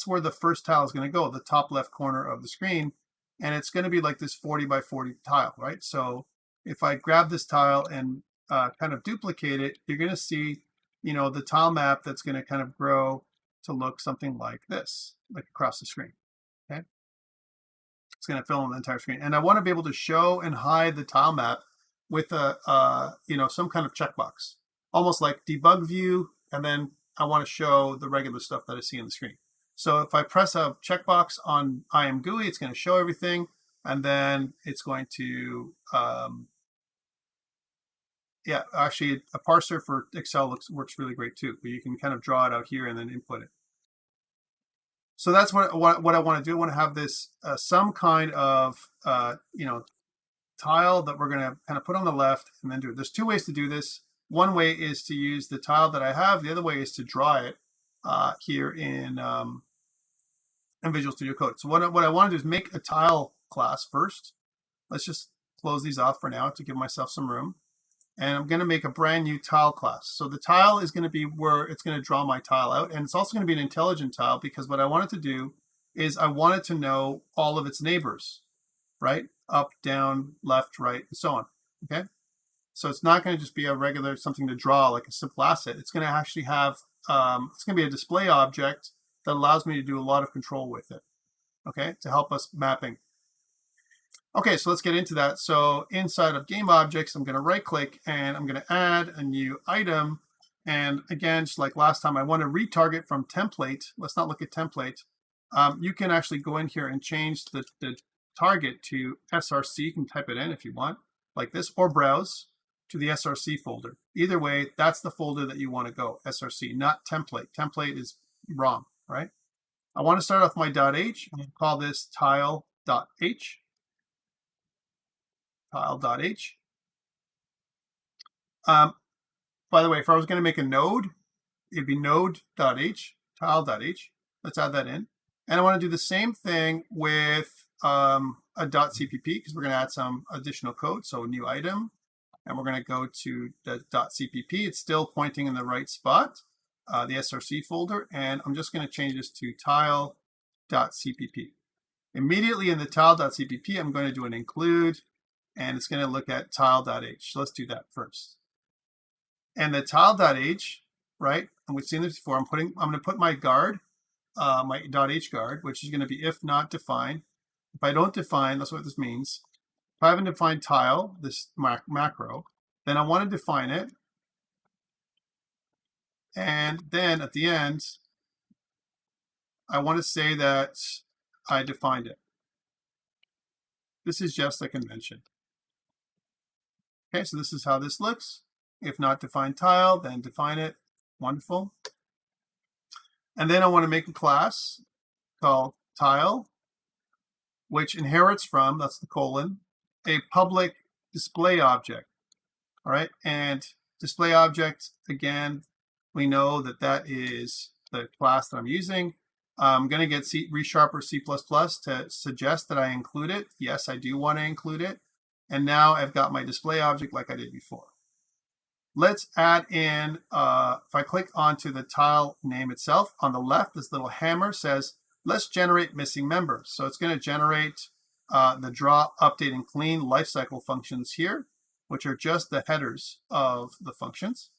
where the first tile is going to go, the top left corner of the screen. And it's going to be like this 40 by 40 tile, right? So if I grab this tile and kind of duplicate it, you're going to see, the tile map that's going to kind of grow to look something like this, like across the screen, okay? It's going to fill in the entire screen. And I want to be able to show and hide the tile map with some kind of checkbox, almost like debug view, and then I want to show the regular stuff that I see on the screen. So if I press a checkbox on I am GUI, it's going to show everything, and then it's going to, actually a parser for Excel works really great too, but you can kind of draw it out here and then input it. So that's what I want to do. I want to have this some kind of tile that we're going to kind of put on the left and then do it. There's two ways to do this. One way is to use the tile that I have. The other way is to draw it here in Visual Studio Code. So what I want to do is make a tile class first. Let's just close these off for now to give myself some room. And I'm going to make a brand new tile class. So the tile is going to be where it's going to draw my tile out. And it's also going to be an intelligent tile, because what I want it to do is I want it to know all of its neighbors, right? Up, down, left, right, and so on. Okay. So it's not going to just be a regular something to draw like a simple asset. It's going to actually have, it's going to be a display object that allows me to do a lot of control with it, okay, to help us mapping. Okay, so let's get into that. So inside of game objects, I'm going to right click and I'm going to add a new item. And again, just like last time, I want to retarget from template. Let's not look at template. You can actually go in here and change the target to SRC. You can type it in if you want, like this, or browse to the SRC folder. Either way, that's the folder that you want to go, SRC, not template. Template is wrong, right? I want to start off my .h. I'm going to call this tile.h. Tile.h. By the way, if I was going to make a node, it'd be node.h, tile.h. Let's add that in. And I want to do the same thing with a .cpp, because we're going to add some additional code. So new item, and we're going to go to the .cpp. It's still pointing in the right spot, the SRC folder, and I'm just going to change this to tile.cpp. Immediately in the tile.cpp, I'm going to do an include, and it's going to look at tile.h. So let's do that first. And the tile.h, right? And we've seen this before. I'm going to put my guard, my .h guard, which is going to be if not defined. If I don't define, that's what this means. If I haven't defined tile, this macro, then I want to define it. And then at the end, I want to say that I defined it. This is just a convention. Okay, so this is how this looks. If not defined tile, then define it. Wonderful. And then I want to make a class called tile, which inherits from, that's the colon, a public display object. All right, and display object, again, we know that that is the class that I'm using. I'm going to get resharper C++ to suggest that I include it. Yes, I do want to include it. And now I've got my display object like I did before. Let's add in, if I click onto the tile name itself, on the left, this little hammer says, let's generate missing members. So it's going to generate the draw, update, and clean lifecycle functions here, which are just the headers of the functions.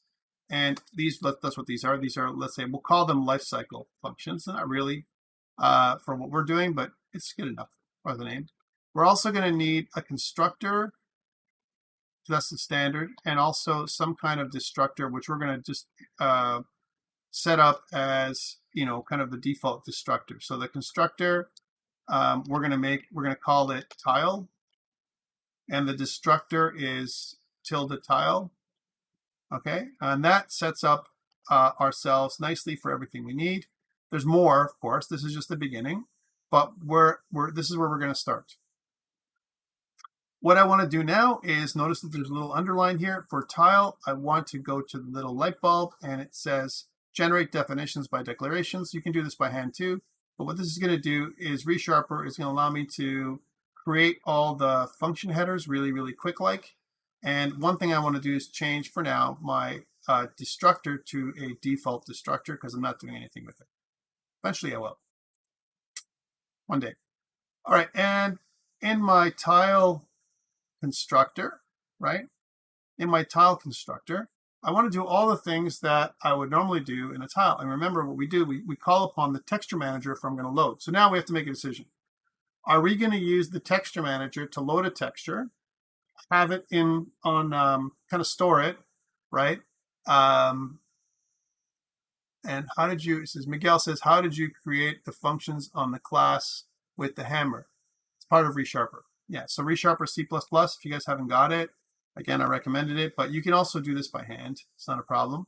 And these, that's what these are. These are, let's say, we'll call them lifecycle functions. They're not really for what we're doing, but it's good enough for the name. We're also going to need a constructor, that's the standard, and also some kind of destructor, which we're going to just set up as, you know, kind of the default destructor. So the constructor, we're going to call it tile, and the destructor is tilde tile. Okay, and that sets up ourselves nicely for everything we need. There's more, of course. This is just the beginning, but this is where we're going to start. What I want to do now is notice that there's a little underline here. For tile, I want to go to the little light bulb, and it says generate definitions by declarations. You can do this by hand too, but what this is going to do is resharper is going to allow me to create all the function headers really, really quick like. And one thing I want to do is change for now my destructor to a default destructor, because I'm not doing anything with it. Eventually I will. One day. All right, and in my tile constructor, right? In my tile constructor, I want to do all the things that I would normally do in a tile. And remember what we do, we call upon the texture manager if I'm going to load. So now we have to make a decision. Are we going to use the texture manager to load a texture, have it in on, kind of store it, right? And how did you, Miguel says, how did you create the functions on the class with the hammer? It's part of ReSharper. Yeah, so ReSharper C++, if you guys haven't got it, again, I recommended it, but you can also do this by hand. It's not a problem.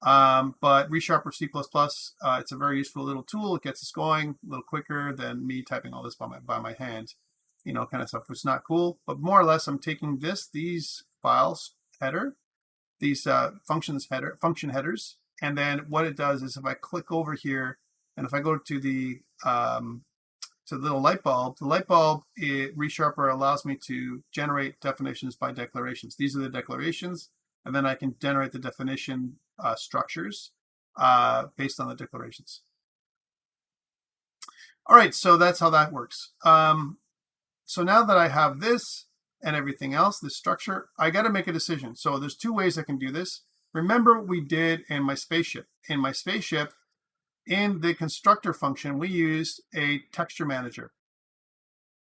But ReSharper C++, it's a very useful little tool. It gets us going a little quicker than me typing all this by my hand, you know, kind of stuff. It's not cool, but more or less I'm taking these files header, these function headers, And then what it does is if I click over here, and if I go to the little light bulb, the light bulb resharper allows me to generate definitions by declarations. These are the declarations, and then I can generate the definition structures based on the declarations. All right, so that's how that works. So now that I have this and everything else, this structure, I got to make a decision. So there's two ways I can do this. Remember what we did in my spaceship. In my spaceship, in the constructor function, we used a texture manager.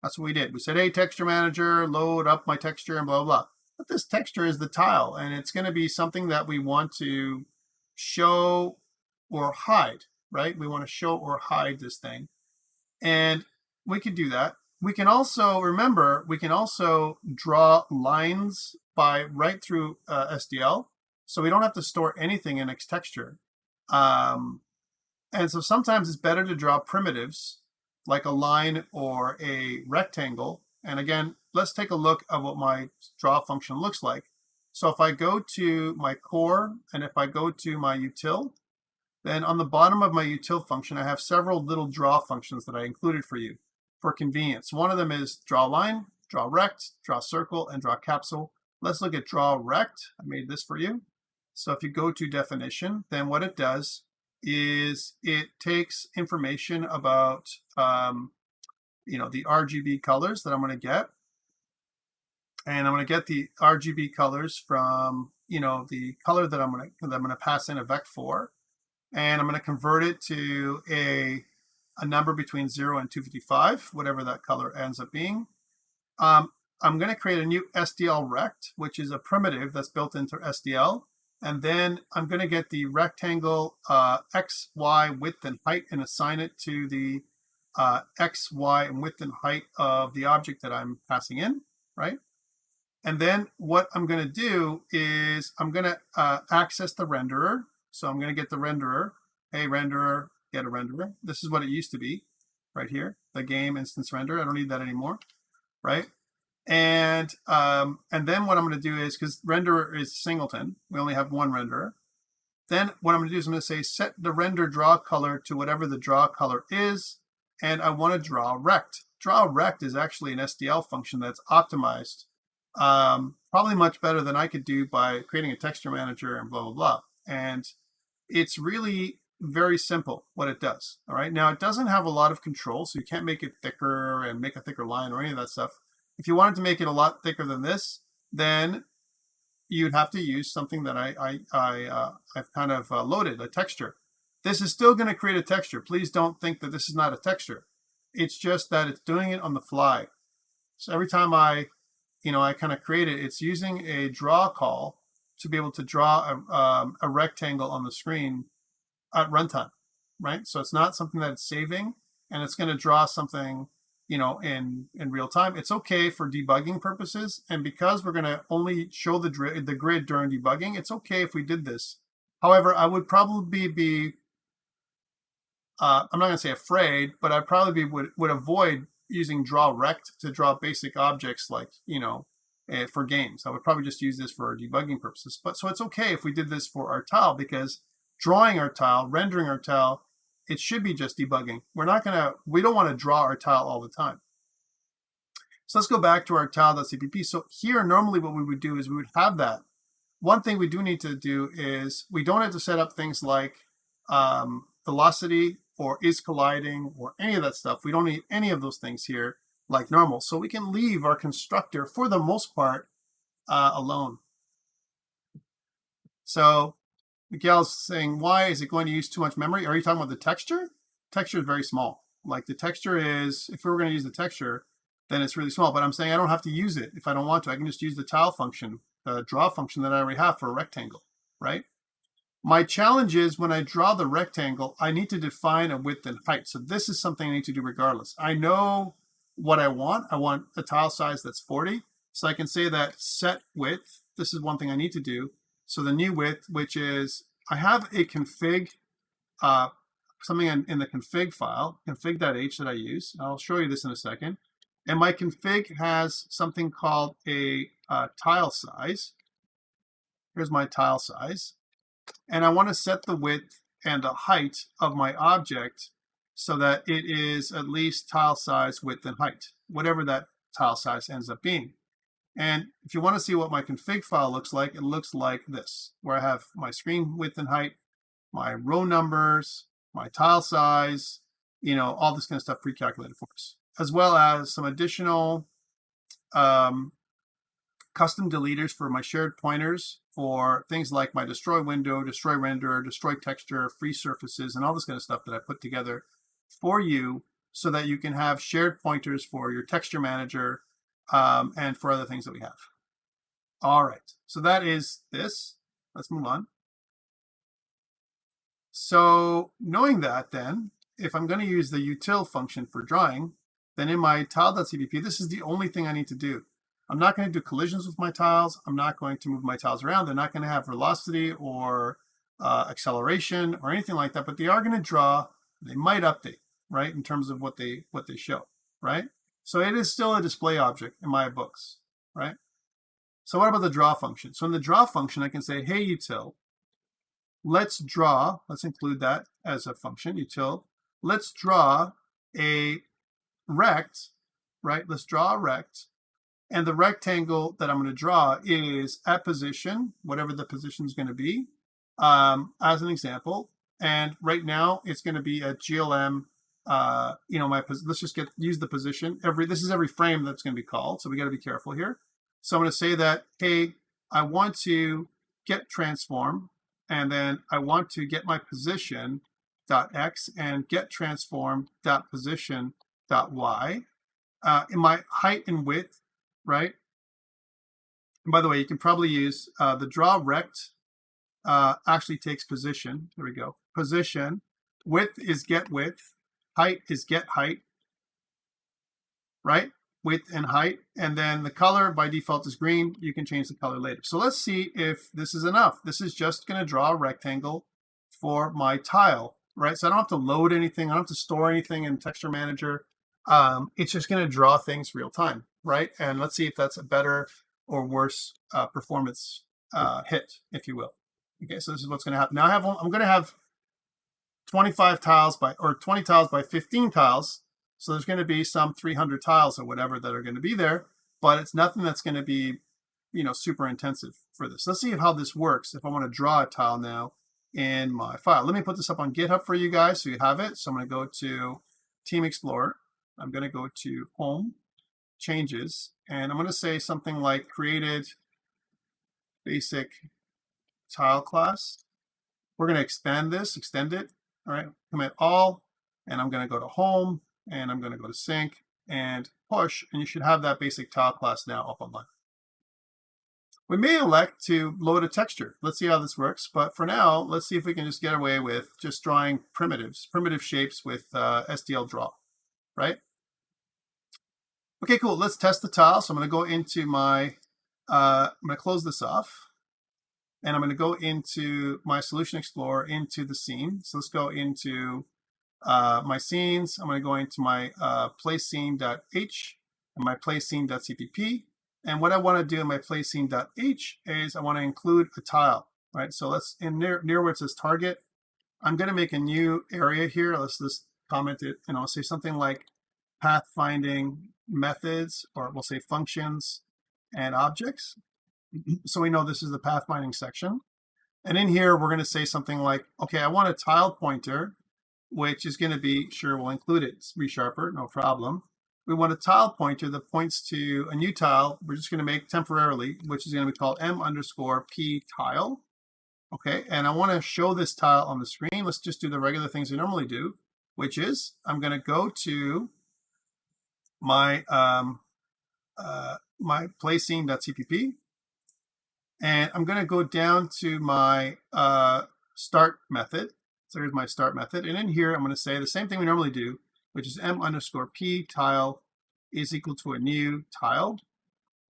That's what we did. We said, hey, texture manager, load up my texture and blah, blah, blah. But this texture is the tile, and it's going to be something that we want to show or hide, right? We want to show or hide this thing. And we can do that. We can also, remember, we can also draw lines by right through Sdl. So we don't have to store anything in Xtexture. And so sometimes it's better to draw primitives like a line or a rectangle. And again, let's take a look at what my draw function looks like. So if I go to my core and if I go to my util, then on the bottom of my util function, I have several little draw functions that I included for you for convenience. One of them is draw line, draw rect, draw circle, and draw capsule. Let's look at draw rect. I made this for you. So if you go to definition, then what it does is it takes information about the RGB colors that I'm going to get, and I'm going to get the RGB colors from the color that I'm going to pass in a vec4, and I'm going to convert it to a number between 0 and 255, whatever that color ends up being. I'm going to create a new Sdl rect, which is a primitive that's built into Sdl. And then I'm going to get the rectangle X, Y, width, and height and assign it to the X, Y, and width and height of the object that I'm passing in, right? And then what I'm going to do is I'm going to access the renderer. So I'm going to get the renderer. Hey, renderer, get a renderer. This is what it used to be right here, the game instance renderer. I don't need that anymore, right? And then what I'm going to do is, because renderer is singleton, we only have one renderer. Then what I'm going to do is I'm going to say set the render draw color to whatever the draw color is, and I want to draw rect. Draw rect is actually an Sdl function that's optimized, probably much better than I could do by creating a texture manager and blah, blah, blah. And it's really very simple what it does. All right. Now, it doesn't have a lot of control, so you can't make it thicker and make a thicker line or any of that stuff. If you wanted to make it a lot thicker than this, then you'd have to use something that I've kind of loaded, a texture. This is still going to create a texture. Please don't think that this is not a texture. It's just that it's doing it on the fly. So every time I kind of create it, it's using a draw call to be able to draw a rectangle on the screen at runtime, right? So it's not something that it's saving, and it's going to draw something in real time. It's okay for debugging purposes, and because we're going to only show the grid during debugging, it's okay if we did this. However, I would probably be, I'm not going to say afraid, but I probably would avoid using draw rect to draw basic objects like, for games. I would probably just use this for debugging purposes. But so it's okay if we did this for our tile, because drawing our tile, rendering our tile, it should be just debugging. We don't want to draw our tile all the time. So let's go back to our tile.cpp. So here, normally what we would do is we would have that. One thing we do need to do is we don't have to set up things like velocity or is colliding or any of that stuff. We don't need any of those things here like normal. So we can leave our constructor, for the most part, alone. So Miguel's saying, why is it going to use too much memory? Are you talking about the texture? Texture is very small. Like the texture is, if we were going to use the texture, then it's really small. But I'm saying I don't have to use it if I don't want to. I can just use the tile function, the draw function that I already have for a rectangle, right? My challenge is when I draw the rectangle, I need to define a width and height. So this is something I need to do regardless. I know what I want. I want a tile size that's 40. So I can say that set width. This is one thing I need to do. So the new width, which is, I have a config, something in the config file, config.h that I use. I'll show you this in a second. And my config has something called a tile size. Here's my tile size. And I want to set the width and the height of my object so that it is at least tile size, width, and height, whatever that tile size ends up being. And if you want to see what my config file looks like, it looks like this, where I have my screen width and height, my row numbers, my tile size, you know, all this kind of stuff pre-calculated for us, as well as some additional custom deleters for my shared pointers for things like my destroy window, destroy render, destroy texture, free surfaces, and all this kind of stuff that I put together for you so that you can have shared pointers for your texture manager and for other things that we have. All right, so that is this. Let's move on. So knowing that, then, if I'm going to use the util function for drawing, then in my tile.cpp, this is the only thing I need to do. I'm not going to do collisions with my tiles. I'm not going to move my tiles around. They're not going to have velocity or acceleration or anything like that, but they are going to draw. They might update, right, in terms of what they show, right? So it is still a display object in my books, right? So what about the draw function? So in the draw function, I can say, hey, util, let's draw, let's include that as a function, util, let's draw a rect, right? Let's draw a rect. And the rectangle that I'm going to draw is at position, whatever the position is going to be, as an example. And right now, it's going to be a GLM. Let's just use the position. This is every frame that's going to be called. So we got to be careful here. So I'm going to say that, hey, I want to get transform, and then I want to get my position dot x and get transform dot position dot y. In my height and width, right? And by the way, you can probably use the draw rect actually takes position. There we go. Position. Width is get width. Height is get height. Right? Width and height. And then the color by default is green. You can change the color later. So let's see if this is enough. This is just going to draw a rectangle for my tile. Right? So I don't have to load anything. I don't have to store anything in Texture Manager. It's just going to draw things real time, right? And let's see if that's a better or worse performance hit, if you will. Okay, so this is what's going to happen. Now I'm going to have 25 tiles or 20 tiles by 15 tiles. So there's going to be some 300 tiles or whatever that are going to be there, but it's nothing that's going to be, you know, super intensive for this. Let's see how this works if I want to draw a tile now in my file. Let me put this up on GitHub for you guys so you have it. So I'm going to go to Team Explorer. I'm going to go to Home, Changes, and I'm going to say something like created basic tile class. We're going to extend it. All right, commit all, and I'm going to go to Home, and I'm going to go to Sync and Push, and you should have that basic tile class now up online. We may elect to load a texture. Let's see how this works, but for now, let's see if we can just get away with just drawing primitive shapes with Sdl Draw, right? Okay, cool. Let's test the tile. So I'm going to go into my, I'm going to close this off. And I'm going to go into my Solution Explorer into the scene. So let's go into my scenes. I'm going to go into my placeScene.h and my placeScene.cpp. And what I want to do in my placeScene.h is I want to include a tile, right? So let's, near where it says target, I'm going to make a new area here. Let's just comment it, and I'll say something like pathfinding methods, or we'll say functions and objects. So we know this is the pathfinding section. And in here, we're going to say something like, okay, I want a tile pointer, which is going to be, sure, we'll include it, resharper, no problem. We want a tile pointer that points to a new tile. We're just going to make temporarily, which is going to be called m_p tile. Okay, and I want to show this tile on the screen. Let's just do the regular things we normally do, which is I'm going to go to my my placeScene.cpp, and I'm going to go down to my start method. So here's my start method, and in here I'm going to say the same thing we normally do, which is m_p tile is equal to a new tile.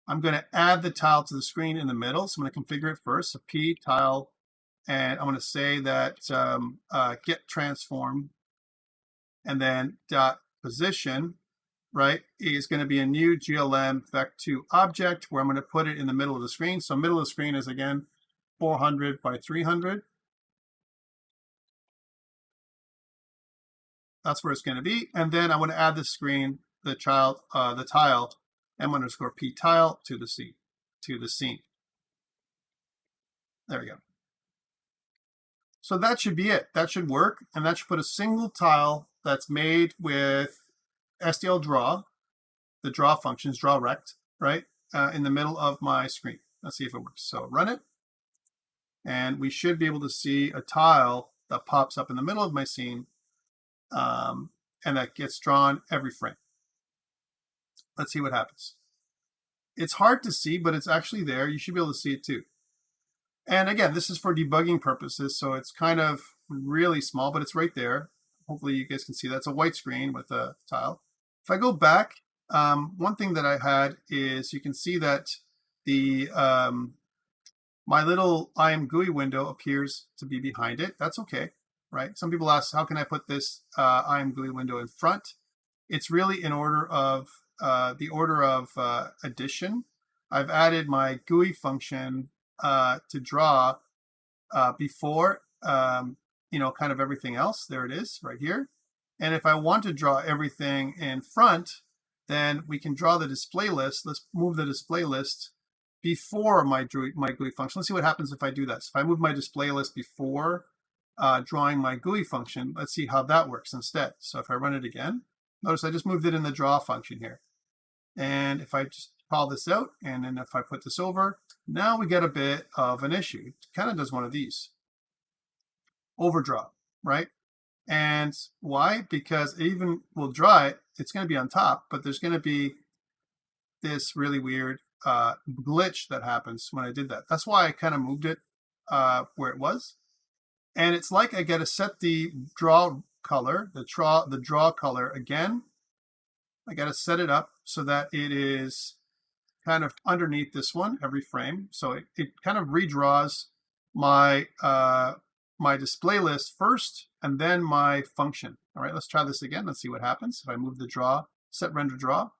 I'm going to add the tile to the screen in the middle, so I'm going to configure it first, so p tile, and I'm going to say that get transform, and then dot position, right, is going to be a new GLM vec2 object where I'm going to put it in the middle of the screen. So middle of the screen is, again, 400 by 300. That's where it's going to be. And then I want to add the screen, the tile m_p tile to the scene. There we go. So that should be it. That should work. And that should put a single tile that's made with Sdl draw, the draw functions, draw rect, right, in the middle of my screen. Let's see if it works. So run it. And we should be able to see a tile that pops up in the middle of my scene, and that gets drawn every frame. Let's see what happens. It's hard to see, but it's actually there. You should be able to see it too. And again, this is for debugging purposes, so it's kind of really small, but it's right there. Hopefully you guys can see that's a white screen with a tile. If I go back, one thing that I had is you can see that the my little IMGUI window appears to be behind it. That's okay, right? Some people ask, how can I put this IMGUI window in front? It's really in order of the order of addition. I've added my GUI function to draw before, you know, kind of everything else. There it is right here. And if I want to draw everything in front, then we can draw the display list. Let's move the display list before my GUI function. Let's see what happens if I do that. So if I move my display list before drawing my GUI function, let's see how that works instead. So if I run it again, notice I just moved it in the draw function here. And if I just call this out, and then if I put this over, now we get a bit of an issue. It kind of does one of these. Overdraw, right? And why? Because it even will draw it, it's going to be on top, but there's going to be this really weird glitch that happens when I did that. That's why I kind of moved it where it was. And it's like I got to set the draw color, the draw color again. I got to set it up so that it is kind of underneath this one every frame. So it kind of redraws my my display list first and then my function. All right, let's try this again. Let's see what happens if I move the draw, set render draw,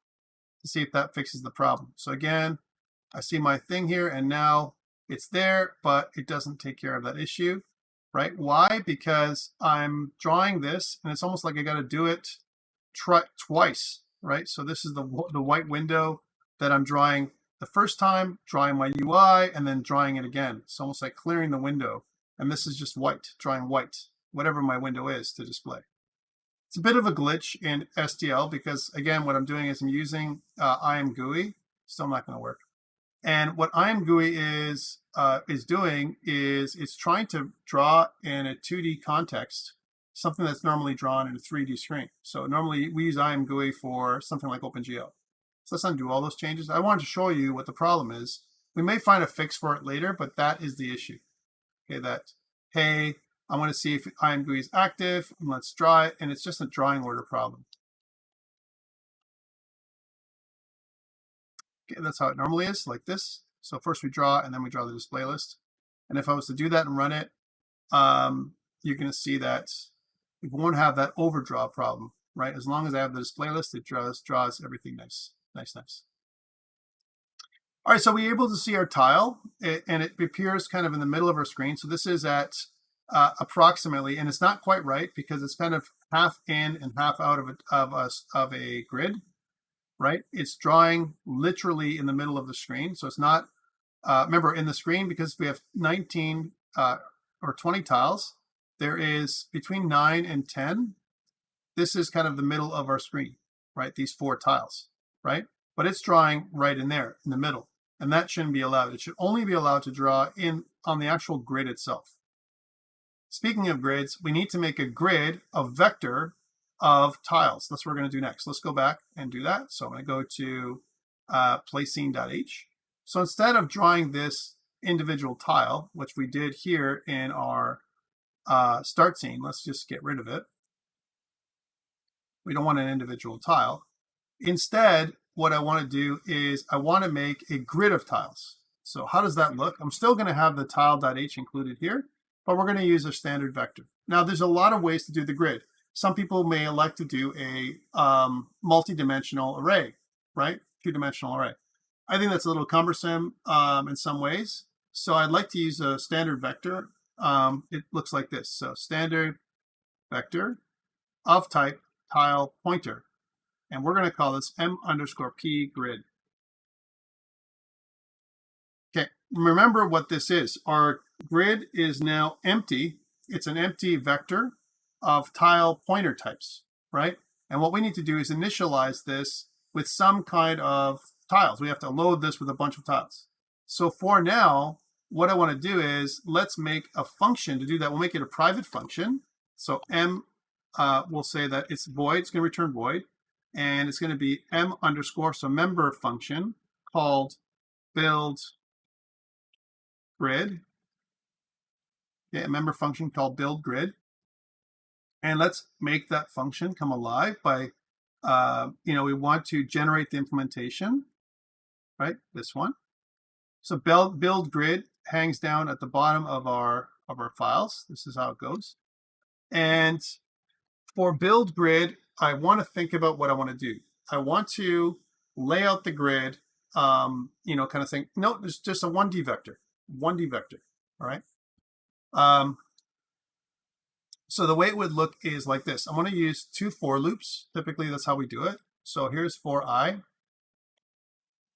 to see if that fixes the problem. So again, I see my thing here and now it's there, but it doesn't take care of that issue, right? Why? Because I'm drawing this and it's almost like I got to do it twice, right? So this is the white window that I'm drawing the first time, drawing my UI, and then drawing it again. It's almost like clearing the window. And this is just white, drawing white, whatever my window is to display. It's a bit of a glitch in Sdl because, again, what I'm doing is I'm using IMGUI. Still not going to work. And what IMGUI is doing is it's trying to draw in a 2D context something that's normally drawn in a 3D screen. So normally we use IMGUI for something like OpenGL. So let's undo all those changes. I wanted to show you what the problem is. We may find a fix for it later, but that is the issue. Okay, that, hey, I want to see if IMGUI is active, and let's draw it, and it's just a drawing order problem. Okay, that's how it normally is, like this. So first we draw, and then we draw the display list. And if I was to do that and run it, you're going to see that we won't have that overdraw problem, right? As long as I have the display list, it draws everything nice. Nice. All right, so we're able to see our tile, and it appears kind of in the middle of our screen. So this is at approximately, and it's not quite right because it's kind of half in and half out of a grid, right? It's drawing literally in the middle of the screen. So it's not, remember in the screen, because we have 19 or 20 tiles, there is between 9 and 10. This is kind of the middle of our screen, right? These 4 tiles, right? But it's drawing right in there in the middle. And that shouldn't be allowed. It should only be allowed to draw in on the actual grid itself. Speaking of grids, we need to make a grid, a vector of tiles. That's what we're going to do next. Let's go back and do that. So I'm going to go to playscene.h. So instead of drawing this individual tile, which we did here in our start scene, let's just get rid of it. We don't want an individual tile. Instead, what I want to do is I want to make a grid of tiles. So how does that look? I'm still going to have the tile.h included here, but we're going to use a standard vector. Now, there's a lot of ways to do the grid. Some people may elect to do a multi-dimensional array, right? 2-dimensional array. I think that's a little cumbersome in some ways. So I'd like to use a standard vector. It looks like this. So standard vector of type tile pointer. And we're going to call this m_p grid. Okay, remember what this is. Our grid is now empty. It's an empty vector of tile pointer types, right? And what we need to do is initialize this with some kind of tiles. We have to load this with a bunch of tiles. So for now, what I want to do is let's make a function to do that. We'll make it a private function. So m, we'll say that it's void. It's going to return void. And it's going to be m_, so member function called build grid. Okay, a member function called build grid. And let's make that function come alive by, we want to generate the implementation, right? This one. So build grid hangs down at the bottom of our files. This is how it goes. And for build grid, I want to think about what I want to do. I want to lay out the grid, kind of saying, no, there's just a 1D vector, all right? So the way it would look is like this. I'm going to use 2 for loops. Typically, that's how we do it. So here's for I.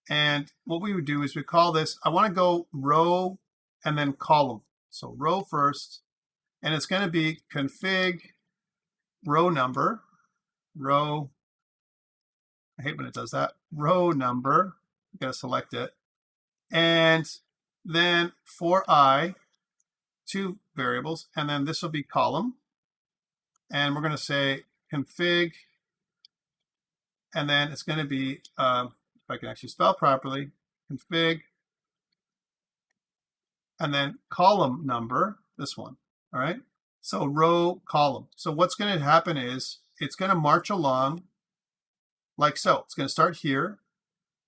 And what we would do is we call this, I want to go row and then column. So row first, and it's going to be config row number, row, I hate when it does that, row number, you got to select it. And then for I, 2 variables, and then this will be column. And we're going to say config, and then it's going to be, if I can actually spell properly, config, and then column number, this one, all right? So row, column. So what's going to happen is it's going to march along like so. It's going to start here.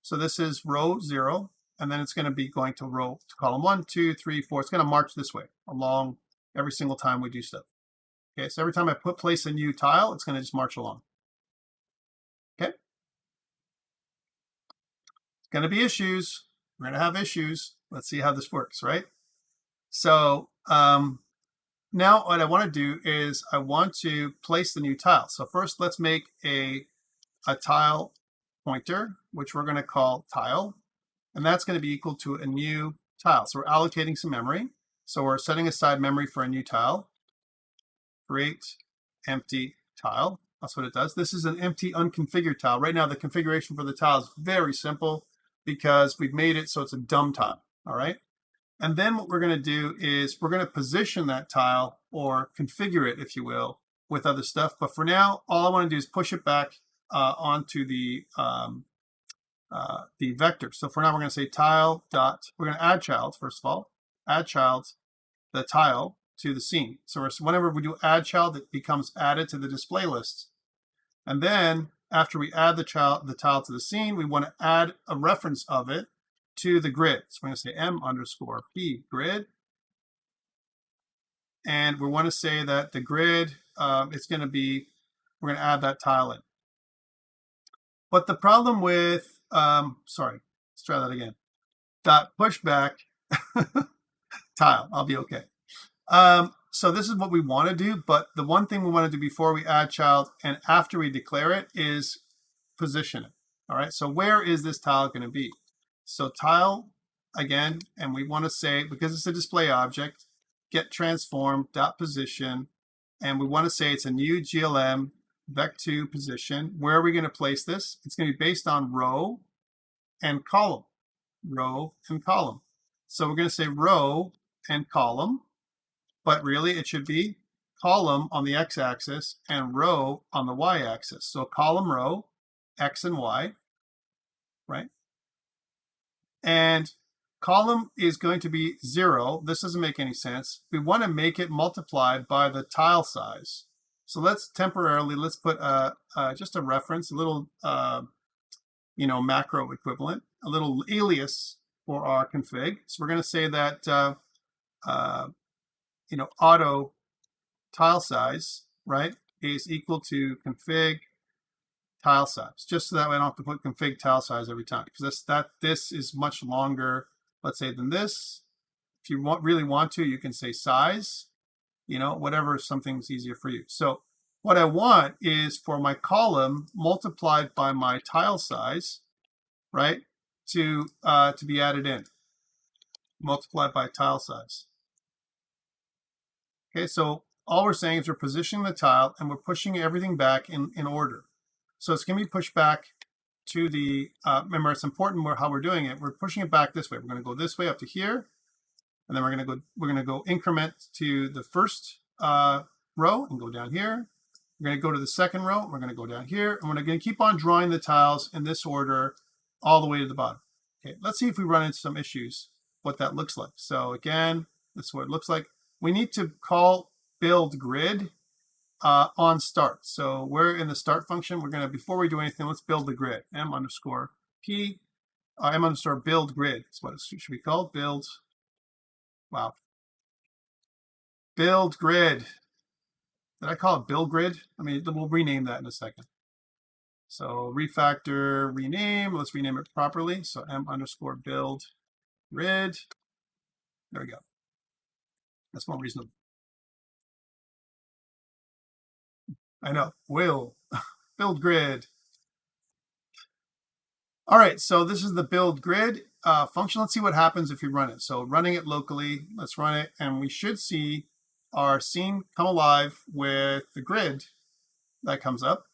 So this is row 0, and then it's going to be going to column 1, 2, 3, 4. It's going to march this way along every single time we do stuff. Okay, so every time I place a new tile, it's going to just march along. Okay? It's going to be issues. We're going to have issues. Let's see how this works, right? So now what I want to do is I want to place the new tile. So first, let's make a tile pointer, which we're going to call tile. And that's going to be equal to a new tile. So we're allocating some memory. So we're setting aside memory for a new tile. Create empty tile. That's what it does. This is an empty unconfigured tile. Right now, the configuration for the tile is very simple because we've made it so it's a dumb tile. All right. And then what we're going to do is we're going to position that tile or configure it, if you will, with other stuff. But for now, all I want to do is push it back onto the vector. So for now, we're going to say tile dot, we're going to add child, first of all, add child, the tile to the scene. So whenever we do add child, it becomes added to the display list. And then after we add the tile to the scene, we want to add a reference of it to the grid. So we're going to say m_p grid. And we want to say that the grid, it's going to be, we're going to add that tile in. But the problem with, sorry, let's try that again. Dot pushback tile, I'll be okay. So this is what we want to do, but the one thing we want to do before we add child and after we declare it is position it. All right, so where is this tile going to be? So tile, again, and we want to say, because it's a display object, get transform dot position, and we want to say it's a new GLM vec2 position. Where are we going to place this? It's going to be based on row and column. Row and column. So we're going to say row and column, but really it should be column on the x-axis and row on the y-axis. So column, row, x and y, right? And column is going to be 0. This doesn't make any sense. We want to make it multiplied by the tile size. So let's put just a reference, a little, macro equivalent, a little alias for our config. So we're going to say that, auto tile size, right, is equal to config tile size, just so that way I don't have to put config tile size every time, because this is much longer, let's say, than this. If you really want to, you can say size, whatever, something's easier for you. So What I want is for my column multiplied by my tile size, right, to be added in, multiplied by tile size. Okay, so all we're saying is we're positioning the tile and we're pushing everything back in order. So it's going to be pushed back to the, remember, it's important how we're doing it. We're pushing it back this way. We're going to go this way up to here, and then we're going to go increment to the first row and go down here. We're going to go to the second row. We're going to go down here, and we're going to keep on drawing the tiles in this order all the way to the bottom. Okay, let's see if we run into some issues, what that looks like. So again, this is what it looks like. We need to call build grid on start. So we're in the start function. We're going to, before we do anything, let's build the grid. M underscore build grid is what it should be called. Build grid. Did I call it build grid? I mean, we'll rename that in a second. So refactor, rename. Let's rename it properly. So M underscore build grid. There we go. That's more reasonable. I know. Will build grid. All right, so this is the build grid function. Let's see what happens if we run it. So running it locally, let's run it, and we should see our scene come alive with the grid that comes up.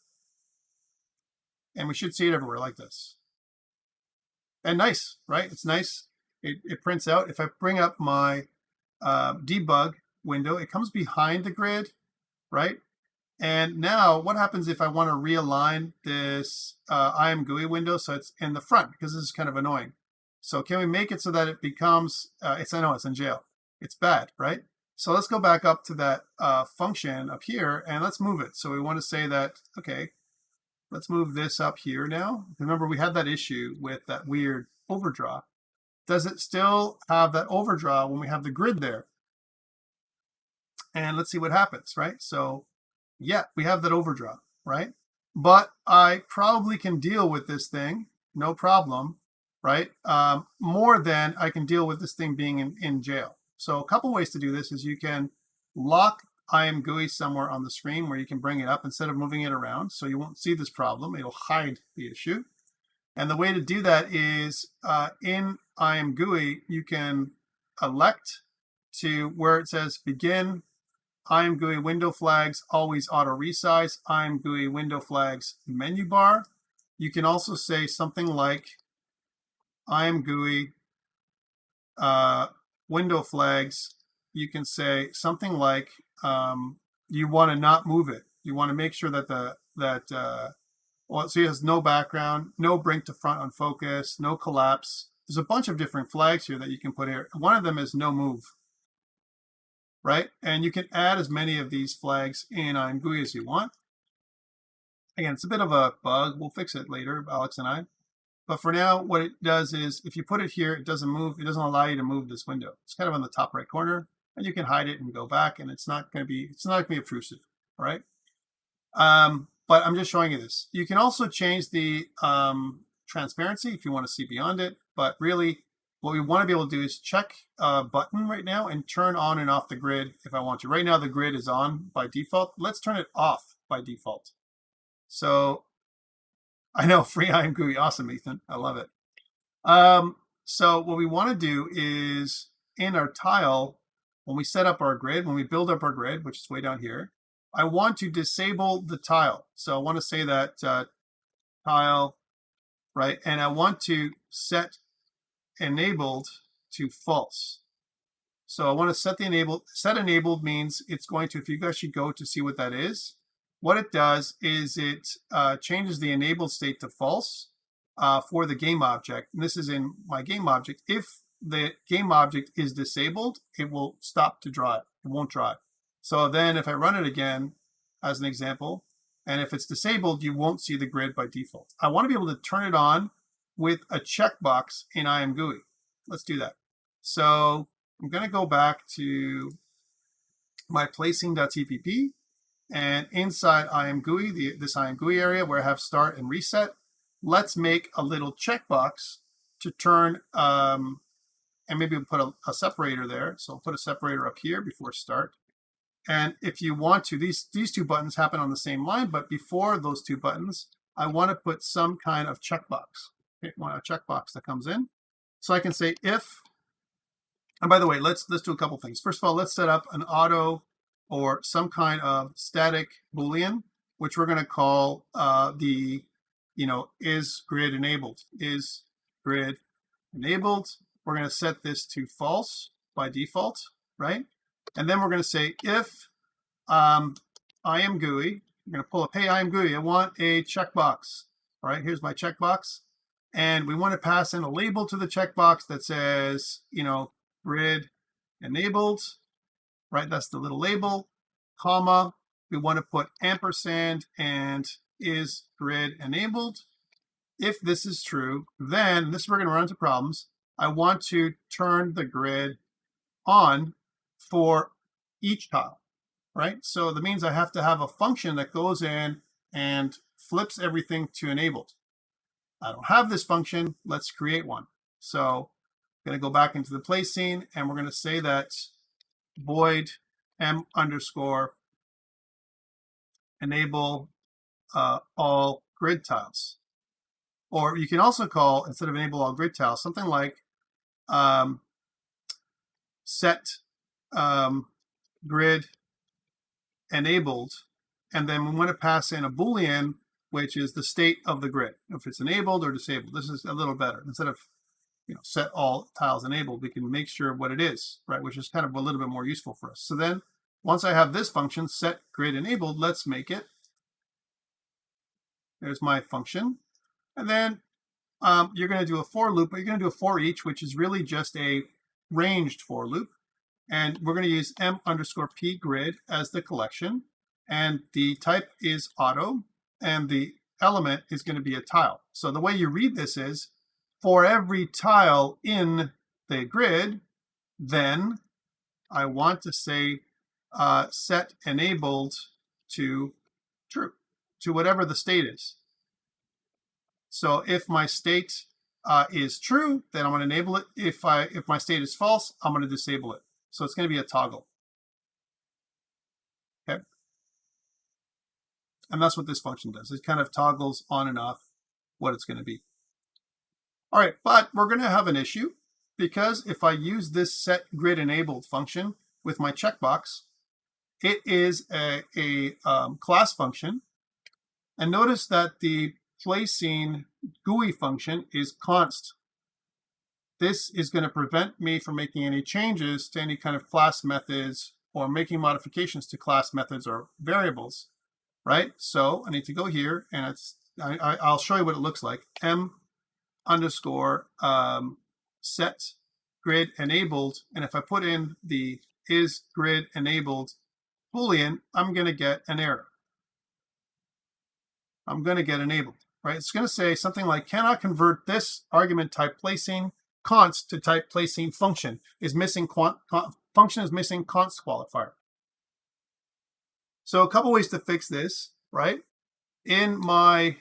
And we should see it everywhere like this. And nice, right? It's nice. It prints out. If I bring up my debug window, it comes behind the grid, right? And now what happens if I want to realign this IMGUI window so it's in the front, because this is kind of annoying. So can we make it so that it becomes, I know it's in jail. It's bad, right? So let's go back up to that function up here and let's move it. So we want to say that, okay, let's move this up here now. Remember, we had that issue with that weird overdraw. Does it still have that overdraw when we have the grid there? And let's see what happens, right? So yeah, we have that overdraw, right? But I probably can deal with this thing, no problem, right? More than I can deal with this thing being in jail. So a couple ways to do this is you can lock IMGUI somewhere on the screen where you can bring it up instead of moving it around, so you won't see this problem. It'll hide the issue. And the way to do that is in IMGUI, you can elect to where it says begin IMGUI window flags, always auto resize, IMGUI window flags menu bar. You can also say something like IMGUI window flags. You can say something like you want to not move it. You want to make sure that so it has no background, no brink to front on focus, no collapse. There's a bunch of different flags here that you can put here. One of them is no move, right? And you can add as many of these flags in IMGUI as you want. Again, it's a bit of a bug. We'll fix it later, Alex and I. But for now, what it does is if you put it here, it doesn't move. It doesn't allow you to move this window. It's kind of on the top right corner, and you can hide it and go back, and it's not going to be obtrusive, all right? But I'm just showing you this. You can also change the transparency if you want to see beyond it. But really, what we want to be able to do is check a button right now and turn on and off the grid if I want to. Right now, the grid is on by default. Let's turn it off by default. So I know, free IMGUI, awesome, Ethan. I love it. So what we want to do is in our tile, when we set up our grid, when we build up our grid, which is way down here, I want to disable the tile. So I want to say that tile, right? And I want to set enabled to false. So I want to set the enabled means it's going to, if you guys should go to see what that is, what it does is it changes the enabled state to false for the game object. And this is in my game object. If the game object is disabled, it will stop to draw it. It won't draw it. So then if I run it again, as an example, and if it's disabled, you won't see the grid by default. I want to be able to turn it on with a checkbox in IMGUI. Let's do that. So I'm going to go back to my placing.tpp. And inside IMGUI, this IMGUI area where I have start and reset, let's make a little checkbox to turn, and maybe we'll put a separator there. So I'll put a separator up here before start. And if you want to, these two buttons happen on the same line, but before those two buttons, I want to put some kind of checkbox. Okay, I want a checkbox that comes in. So I can say if, and by the way, let's do a couple things. First of all, let's set up an auto or some kind of static Boolean, which we're going to call the, is grid enabled. Is grid enabled. We're going to set this to false by default, right? And then we're going to say if I am GUI, I'm going to pull up, hey, I am GUI, I want a checkbox. All right, here's my checkbox. And we want to pass in a label to the checkbox that says, grid enabled, right? That's the little label, comma. We want to put ampersand and is grid enabled. If this is true, then this we're going to run into problems. I want to turn the grid on for each tile, right? So that means I have to have a function that goes in and flips everything to enabled. I don't have this function. Let's create one. So I'm going to go back into the place scene, and we're going to say that void m underscore enable all grid tiles. Or you can also call, instead of enable all grid tiles, something like set grid enabled, and then we want to pass in a Boolean, which is the state of the grid, if it's enabled or disabled. This is a little better. Instead of set all tiles enabled, we can make sure what it is, right? Which is kind of a little bit more useful for us. So then once I have this function, set grid enabled, let's make it. There's my function. And then you're going to do a for loop, but you're going to do a for each, which is really just a ranged for loop. And we're going to use m underscore p grid as the collection. And the type is auto, and the element is going to be a tile. So the way you read this is, for every tile in the grid, then I want to say set enabled to true, to whatever the state is. So if my state is true, then I'm going to enable it. If my state is false, I'm going to disable it. So it's going to be a toggle. Okay. And that's what this function does. It kind of toggles on and off what it's going to be. All right, but we're going to have an issue, because if I use this set grid enabled function with my checkbox, it is a class function. And notice that the placing GUI function is const. This is going to prevent me from making any changes to any kind of class methods or making modifications to class methods or variables, right? So I need to go here, and I'll show you what it looks like. M underscore set grid enabled, and if I put in the is grid enabled Boolean, I'm going to get an error. I'm going to get enabled, right? It's going to say something like, cannot convert this argument type placing const to type placing function is missing function is missing const qualifier. So a couple ways to fix this, right? In my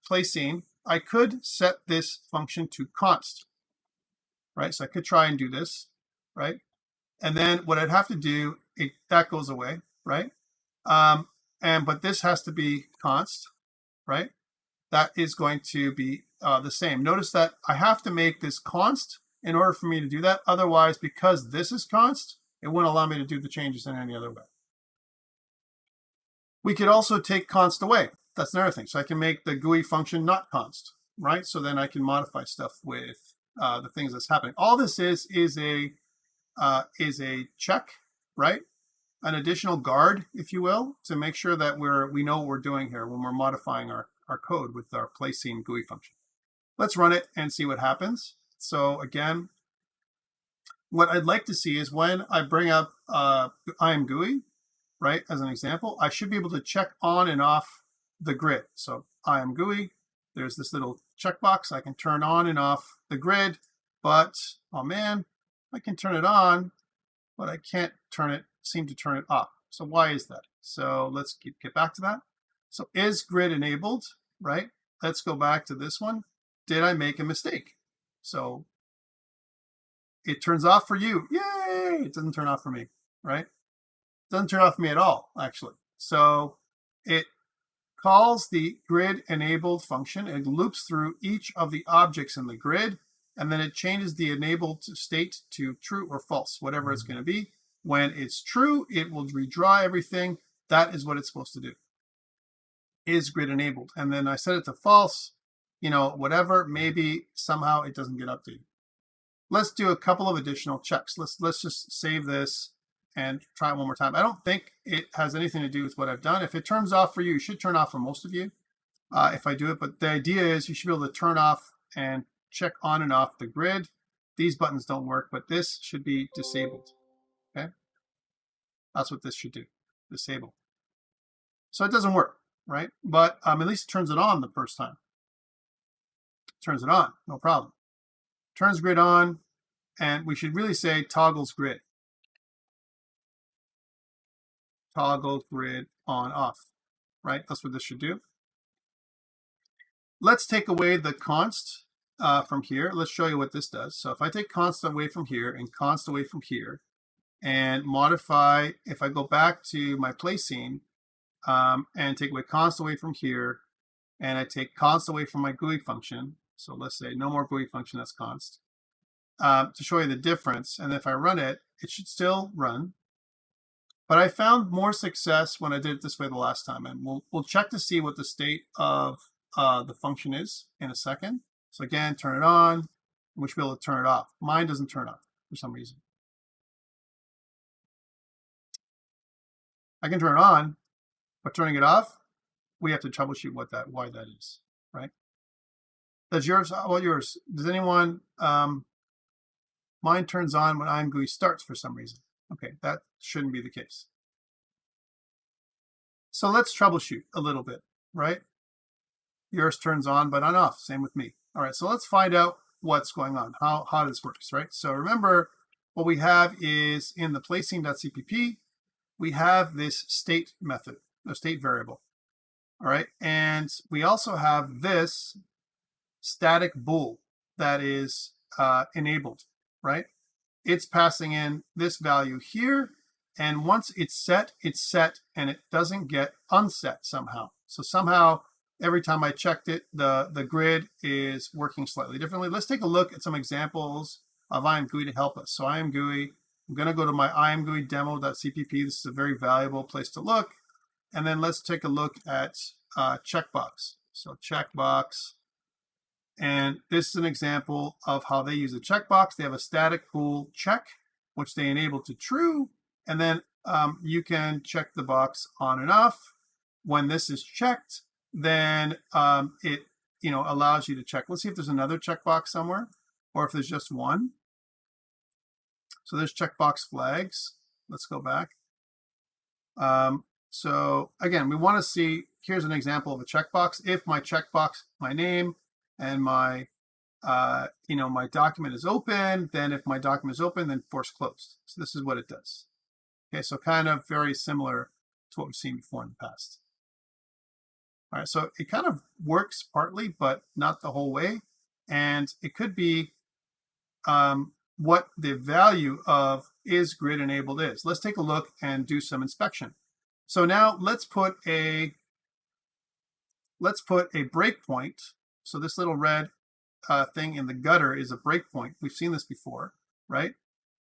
placing, I could set this function to const, right? So I could try and do this, right? And then what I'd have to do, that goes away, right? But this has to be const, right? That is going to be the same. Notice that I have to make this const in order for me to do that. Otherwise, because this is const, it wouldn't allow me to do the changes in any other way. We could also take const away. That's another thing. So I can make the GUI function not const, right? So then I can modify stuff with the things that's happening. All this is a check, right? An additional guard, if you will, to make sure that we know what we're doing here when we're modifying our code with our placing GUI function. Let's run it and see what happens. So again, what I'd like to see is when I bring up I am GUI, right, as an example, I should be able to check on and off the grid. So I am GUI, there's this little checkbox. I can turn on and off the grid, but oh man, I can turn it on, but I can't seem to turn it off. So why is that? So let's get back to that. So is grid enabled, right? Let's go back to this one. Did I make a mistake? So it turns off for you. Yay! It doesn't turn off for me, right? Doesn't turn off for me at all, actually. So it calls the grid enabled function. It loops through each of the objects in the grid, and then it changes the enabled state to true or false, whatever it's going to be. When it's true, it will redraw everything. That is what it's supposed to do. Is grid enabled. And then I set it to false, whatever, maybe somehow it doesn't get updated. Let's do a couple of additional checks. Let's just save this and try it one more time. I don't think it has anything to do with what I've done. If it turns off for you, it should turn off for most of you if I do it. But the idea is you should be able to turn off and check on and off the grid. These buttons don't work, but this should be disabled. Okay, that's what this should do, disable. So it doesn't work, right? But at least it turns it on the first time. Turns it on, no problem. Turns grid on, and we should really say toggles grid. Toggle grid on off, right? That's what this should do. Let's take away the const from here. Let's show you what this does. So if I take const away from here and const away from here and modify, if I go back to my play scene and take away const away from here and I take const away from my GUI function, so let's say no more GUI function, that's const, to show you the difference. And if I run it, it should still run. But I found more success when I did it this way the last time. And we'll check to see what the state of the function is in a second. So again, turn it on. We should be able to turn it off. Mine doesn't turn off for some reason. I can turn it on, but turning it off, we have to troubleshoot why that is, right? That's yours. Well, yours. Does anyone? Mine turns on when IMGUI starts for some reason. Okay, that shouldn't be the case. So let's troubleshoot a little bit, right? Yours turns on, but on off. Same with me. All right, so let's find out what's going on, how this works, right? So remember, what we have is in the placing.cpp, we have this state method, a state variable. All right, and we also have this static bool that is enabled, right? It's passing in this value here, and once it's set, and it doesn't get unset somehow. So somehow, every time I checked it, the grid is working slightly differently. Let's take a look at some examples of IMGUI to help us. So IMGUI, I'm going to go to my IMGUI demo.cpp. This is a very valuable place to look. And then let's take a look at checkbox. So checkbox. And this is an example of how they use a checkbox. They have a static bool check, which they enable to true. And then you can check the box on and off. When this is checked, then it allows you to check. Let's see if there's another checkbox somewhere, or if there's just one. So there's checkbox flags. Let's go back. So again, we want to see, here's an example of a checkbox. If my checkbox, my name, and my my document is open, then if my document is open, then force closed. So this is what it does. Okay, so kind of very similar to what we've seen before in the past. All right, so it kind of works partly, but not the whole way. And it could be what the value of is grid enabled is. Let's take a look and do some inspection. So now let's put a breakpoint. So this little red thing in the gutter is a breakpoint. We've seen this before, right?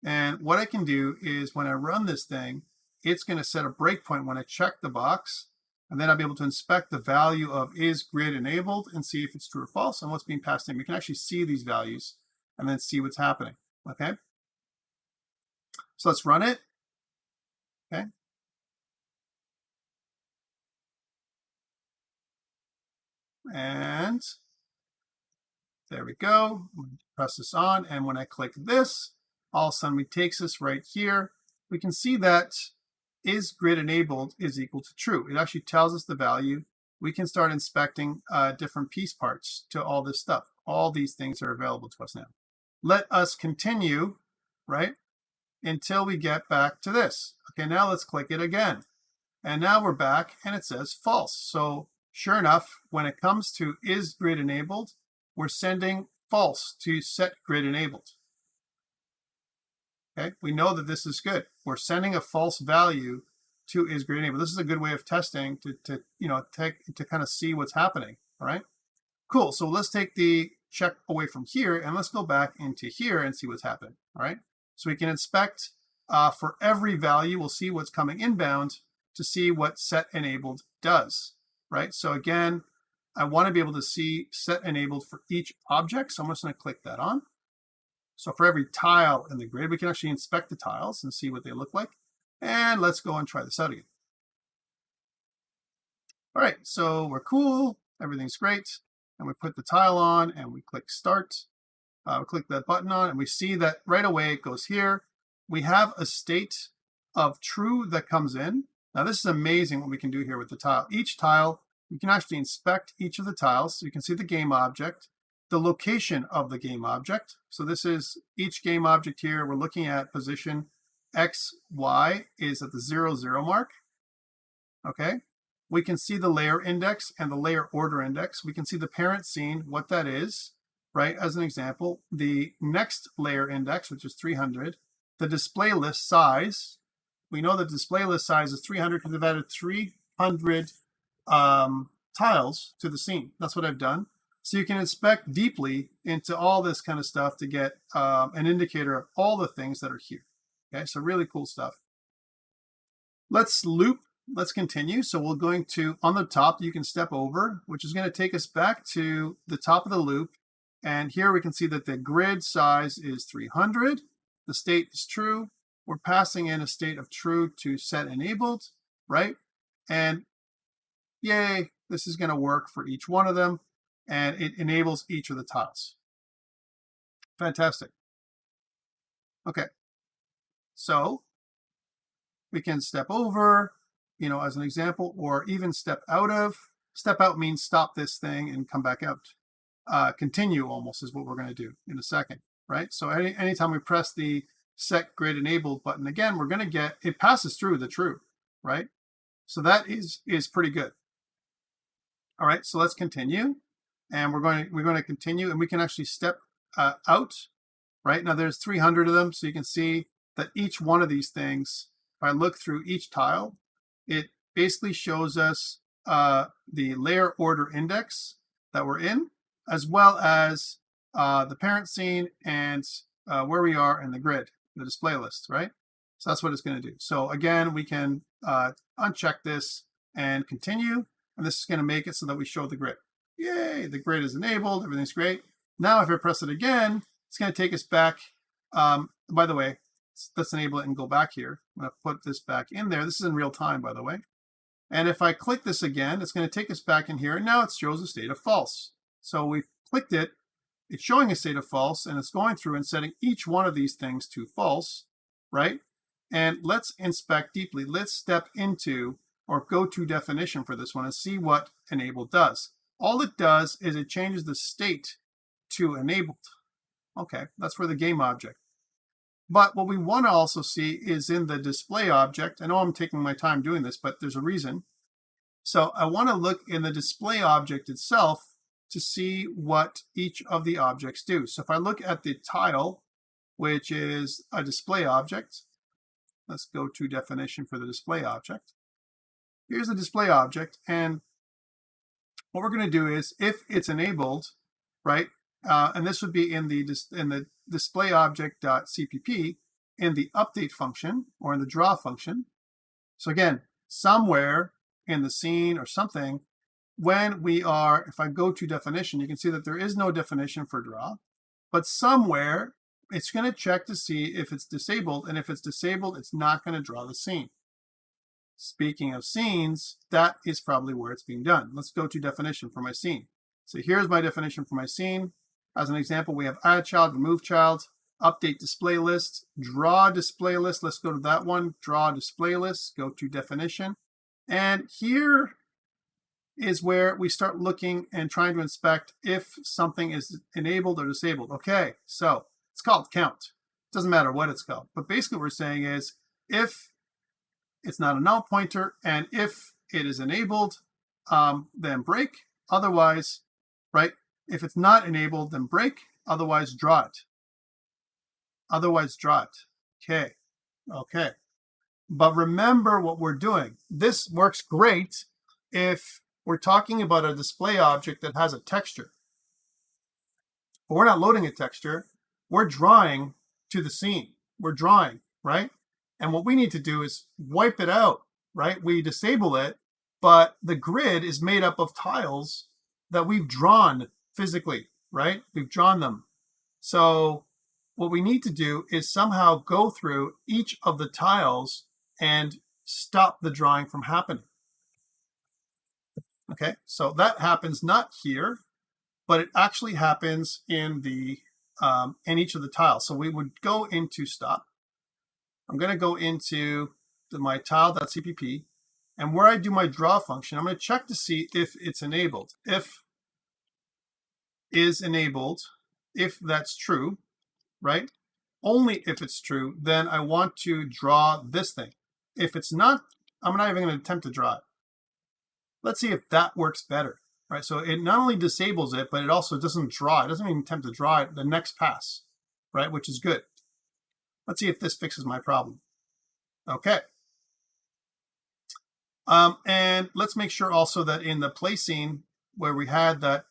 And what I can do is when I run this thing, it's going to set a breakpoint when I check the box, and then I'll be able to inspect the value of is grid enabled and see if it's true or false and what's being passed in. We can actually see these values and then see what's happening, okay? So let's run it, okay? And there we go. Press this on, and when I click this, all of a sudden it takes us right here. We can see that is grid enabled is equal to true. It actually tells us the value. We can start inspecting different piece parts to all this stuff. All these things are available to us now. Let us continue, right, until we get back to this. Okay, now let's click it again. And now we're back, and it says false. So sure enough, when it comes to is grid enabled, we're sending false to set grid enabled. Okay, we know that this is good. We're sending a false value to is grid enabled. This is a good way of testing to kind of see what's happening. All right, cool. So let's take the check away from here and let's go back into here and see what's happened. All right, so we can inspect for every value. We'll see what's coming inbound to see what set enabled does. Right. So again, I want to be able to see set enabled for each object. So I'm just going to click that on. So for every tile in the grid, we can actually inspect the tiles and see what they look like. And let's go and try this out again. All right, so we're cool. Everything's great. And we put the tile on and we click start. We click that button on and we see that right away it goes here. We have a state of true that comes in. Now this is amazing what we can do here with the tile. Each tile, we can actually inspect each of the tiles. So you can see the game object, the location of the game object. So this is each game object here. We're looking at position X, Y is at the 0, 0 mark. Okay. We can see the layer index and the layer order index. We can see the parent scene, what that is, right? As an example, the next layer index, which is 300, the display list size. We know the display list size is 300 because I've added 300 tiles to the scene. That's what I've done. So you can inspect deeply into all this kind of stuff to get an indicator of all the things that are here. Okay, so really cool stuff. Let's loop. Let's continue. So we're going to, on the top, you can step over, which is going to take us back to the top of the loop. And here we can see that the grid size is 300. The state is true. We're passing in a state of true to set enabled, right? And yay, this is going to work for each one of them. And it enables each of the tiles. Fantastic. Okay. So we can step over, as an example, or even step out of. Step out means stop this thing and come back out. Continue almost is what we're going to do in a second, right? So anytime we press the set grid enabled button again, we're going to get, it passes through the true, right? So that is pretty good. All right, so let's continue. And we're going to continue, and we can actually step out, right? Now there's 300 of them, so you can see that each one of these things, if I look through each tile, it basically shows us the layer order index that we're in, as well as the parent scene and where we are in the grid, the display list, right? So that's what it's going to do. So again, we can uncheck this and continue, and this is going to make it so that we show the grid. Yay, the grid is enabled, everything's great. Now if I press it again, it's going to take us back. By the way, let's enable it and go back here. I'm going to put this back in there. This is in real time, by the way. And if I click this again, it's going to take us back in here, and now it shows a state of false. So we've clicked it, it's showing a state of false, and it's going through and setting each one of these things to false, right? And let's inspect deeply. Let's step into or go to definition for this one and see what enable does. All it does is it changes the state to enabled. Okay, that's for the game object. But what we want to also see is in the display object. I know I'm taking my time doing this, but there's a reason. So I want to look in the display object itself to see what each of the objects do. So if I look at the tile, which is a display object, let's go to definition for the display object. Here's the display object, and what we're going to do is, if it's enabled, right, and this would be in the display object.cpp in the update function or in the draw function. So again, somewhere in the scene or something, when we are, if I go to definition, you can see that there is no definition for draw, but somewhere it's going to check to see if it's disabled, and if it's disabled, it's not going to draw the scene. Speaking of scenes, that is probably where it's being done. Let's go to definition for my scene. So here's my definition for my scene. As an example, we have add child, remove child, update display list, draw display list. Let's go to that one, draw display list, go to definition. And here is where we start looking and trying to inspect if something is enabled or disabled. Okay, so it's called count. It doesn't matter what it's called. But basically what we're saying is if it's not a null pointer, and if it is enabled, then break. Otherwise, right, if it's not enabled, then break. Otherwise, draw it. Otherwise, draw it. Okay. Okay. But remember what we're doing. This works great if we're talking about a display object that has a texture. But we're not loading a texture. We're drawing to the scene. We're drawing, right? And what we need to do is wipe it out, right? We disable it, but the grid is made up of tiles that we've drawn physically, right? We've drawn them. So what we need to do is somehow go through each of the tiles and stop the drawing from happening. Okay, so that happens not here, but it actually happens in the in each of the tiles. So we would go into stop. I'm going to go into my tile.cpp, and where I do my draw function, I'm going to check to see if it's enabled. If is enabled, if that's true, right? Only if it's true, then I want to draw this thing. If it's not, I'm not even going to attempt to draw it. Let's see if that works better, right? So it not only disables it, but it also doesn't draw. It doesn't even attempt to draw it the next pass, right? Which is good. Let's see if this fixes my problem. Okay. And let's make sure also that in the play scene where we had that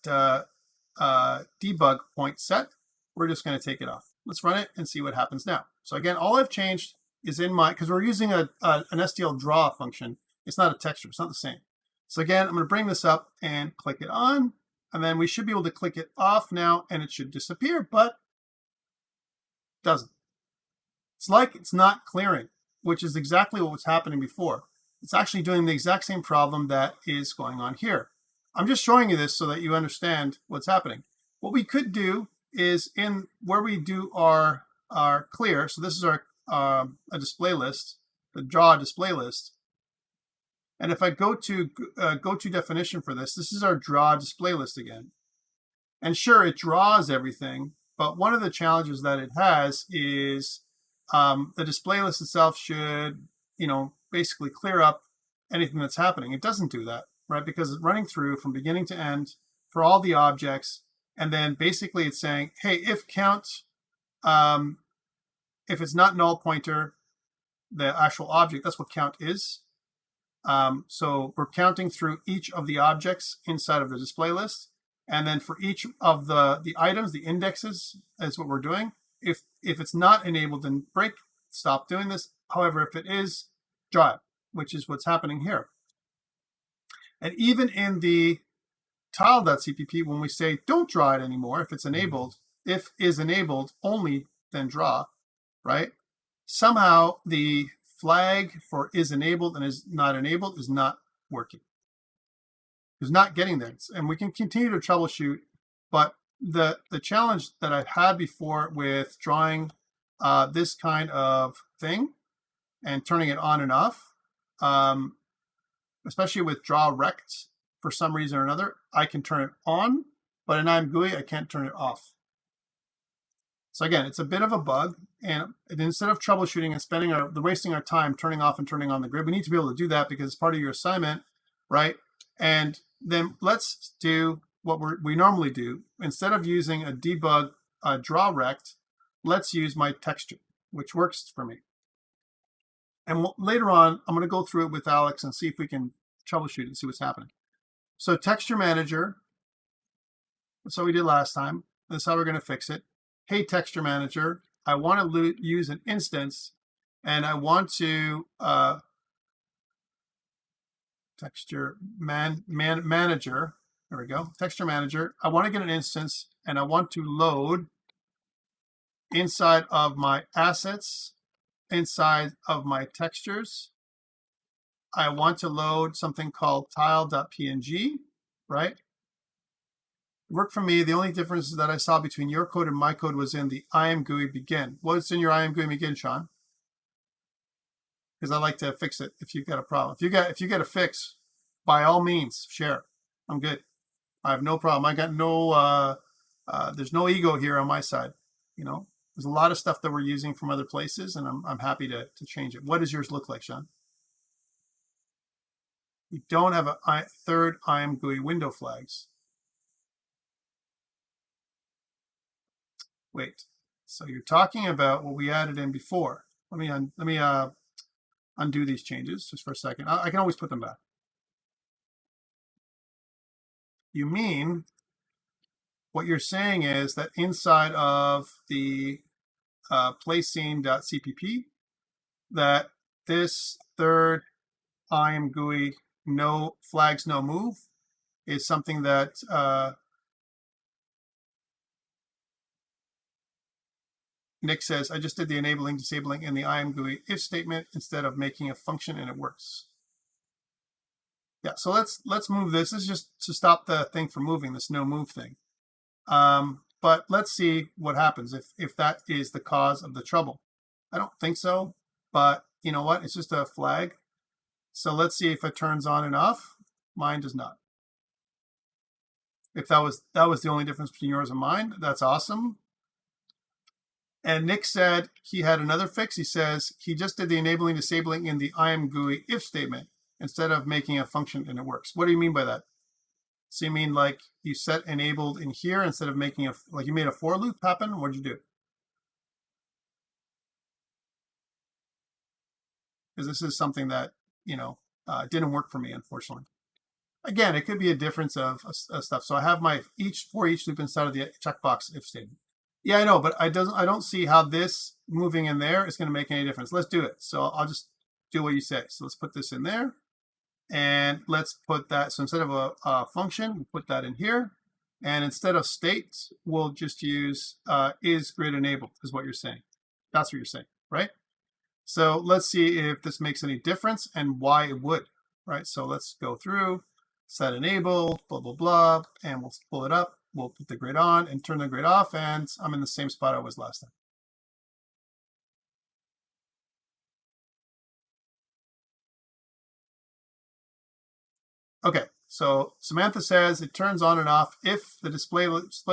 debug point set, we're just going to take it off. Let's run it and see what happens now. So again, all I've changed is in my, because we're using an Sdl draw function. It's not a texture. It's not the same. So again, I'm going to bring this up and click it on, and then we should be able to click it off now, and it should disappear, but it doesn't. It's like it's not clearing, which is exactly what was happening before. It's actually doing the exact same problem that is going on here. I'm just showing you this so that you understand what's happening. What we could do is in where we do our clear, so this is our a display list, the draw display list. And if I go to definition for this, this is our draw display list again. And sure, it draws everything, but one of the challenges that it has is the display list itself should, basically clear up anything that's happening. It doesn't do that, right? Because it's running through from beginning to end for all the objects. And then basically it's saying, hey, if count, if it's not null pointer, the actual object, that's what count is. So we're counting through each of the objects inside of the display list. And then for each of the items, the indexes is what we're doing. If it's not enabled, then break, stop doing this. However, if it is, draw it, which is what's happening here. And even in the tile.cpp, when we say don't draw it anymore, if it's enabled, if is enabled only, then draw, right? Somehow the flag for is enabled and is not enabled is not working. It's not getting there. And we can continue to troubleshoot, but the challenge that I've had before with drawing this kind of thing and turning it on and off, especially with draw rect, for some reason or another, I can turn it on, but in IMGUI, I can't turn it off. So again, it's a bit of a bug, and instead of troubleshooting and wasting our time turning off and turning on the grid, we need to be able to do that because it's part of your assignment, right? And then let's do what we normally do. Instead of using a debug draw rect, let's use my texture, which works for me. And later on, I'm going to go through it with Alex and see if we can troubleshoot and see what's happening. So texture manager, that's what we did last time. That's how we're going to fix it. Hey, texture manager, I want to use an instance, and I want to texture manager. There we go. Texture manager. I want to get an instance, and I want to load inside of my assets, inside of my textures. I want to load something called tile.png, right? It worked for me. The only difference that I saw between your code and my code was in the IMGUI begin. What's in your IMGUI begin, Sean? Because I like to fix it if you've got a problem. If you get a fix, by all means, share. I'm good. I have no problem. I got no there's no ego here on my side. There's a lot of stuff that we're using from other places, and I'm happy to change it. What does yours look like, Sean? We don't have a third IMGUI window flags. Wait, so you're talking about what we added in before. Let me undo these changes just for a second. I can always put them back. You mean what you're saying is that inside of the placing.cpp, that this third IAM GUI no flags no move is something that Nick says, I just did the enabling, disabling in the IAM GUI if statement instead of making a function, and it works. Yeah, so let's move this. This is just to stop the thing from moving, this no move thing. But let's see what happens if that is the cause of the trouble. I don't think so, but you know what? It's just a flag. So let's see if it turns on and off. Mine does not. If that was the only difference between yours and mine, that's awesome. And Nick said he had another fix. He says he just did the enabling, disabling in the IAM GUI if statement instead of making a function, and it works. What do you mean by that? So you mean like you set enabled in here instead of making a, like you made a for loop happen? What did you do? Because this is something that, you know, didn't work for me, unfortunately. Again, it could be a difference of stuff. So I have my for each loop inside of the checkbox if statement. Yeah, I know, but I don't see how this moving in there is going to make any difference. Let's do it. So I'll just do what you say. So let's put this in there. And let's put that, so instead of a function, we'll put that in here. And instead of state, we'll just use is grid enabled, is what you're saying. That's what you're saying, right? So let's see if this makes any difference and why it would, right? So let's go through, set enabled, blah, blah, blah, and we'll pull it up. We'll put the grid on and turn the grid off, and I'm in the same spot I was last time. Okay, so Samantha says it turns on and off if the display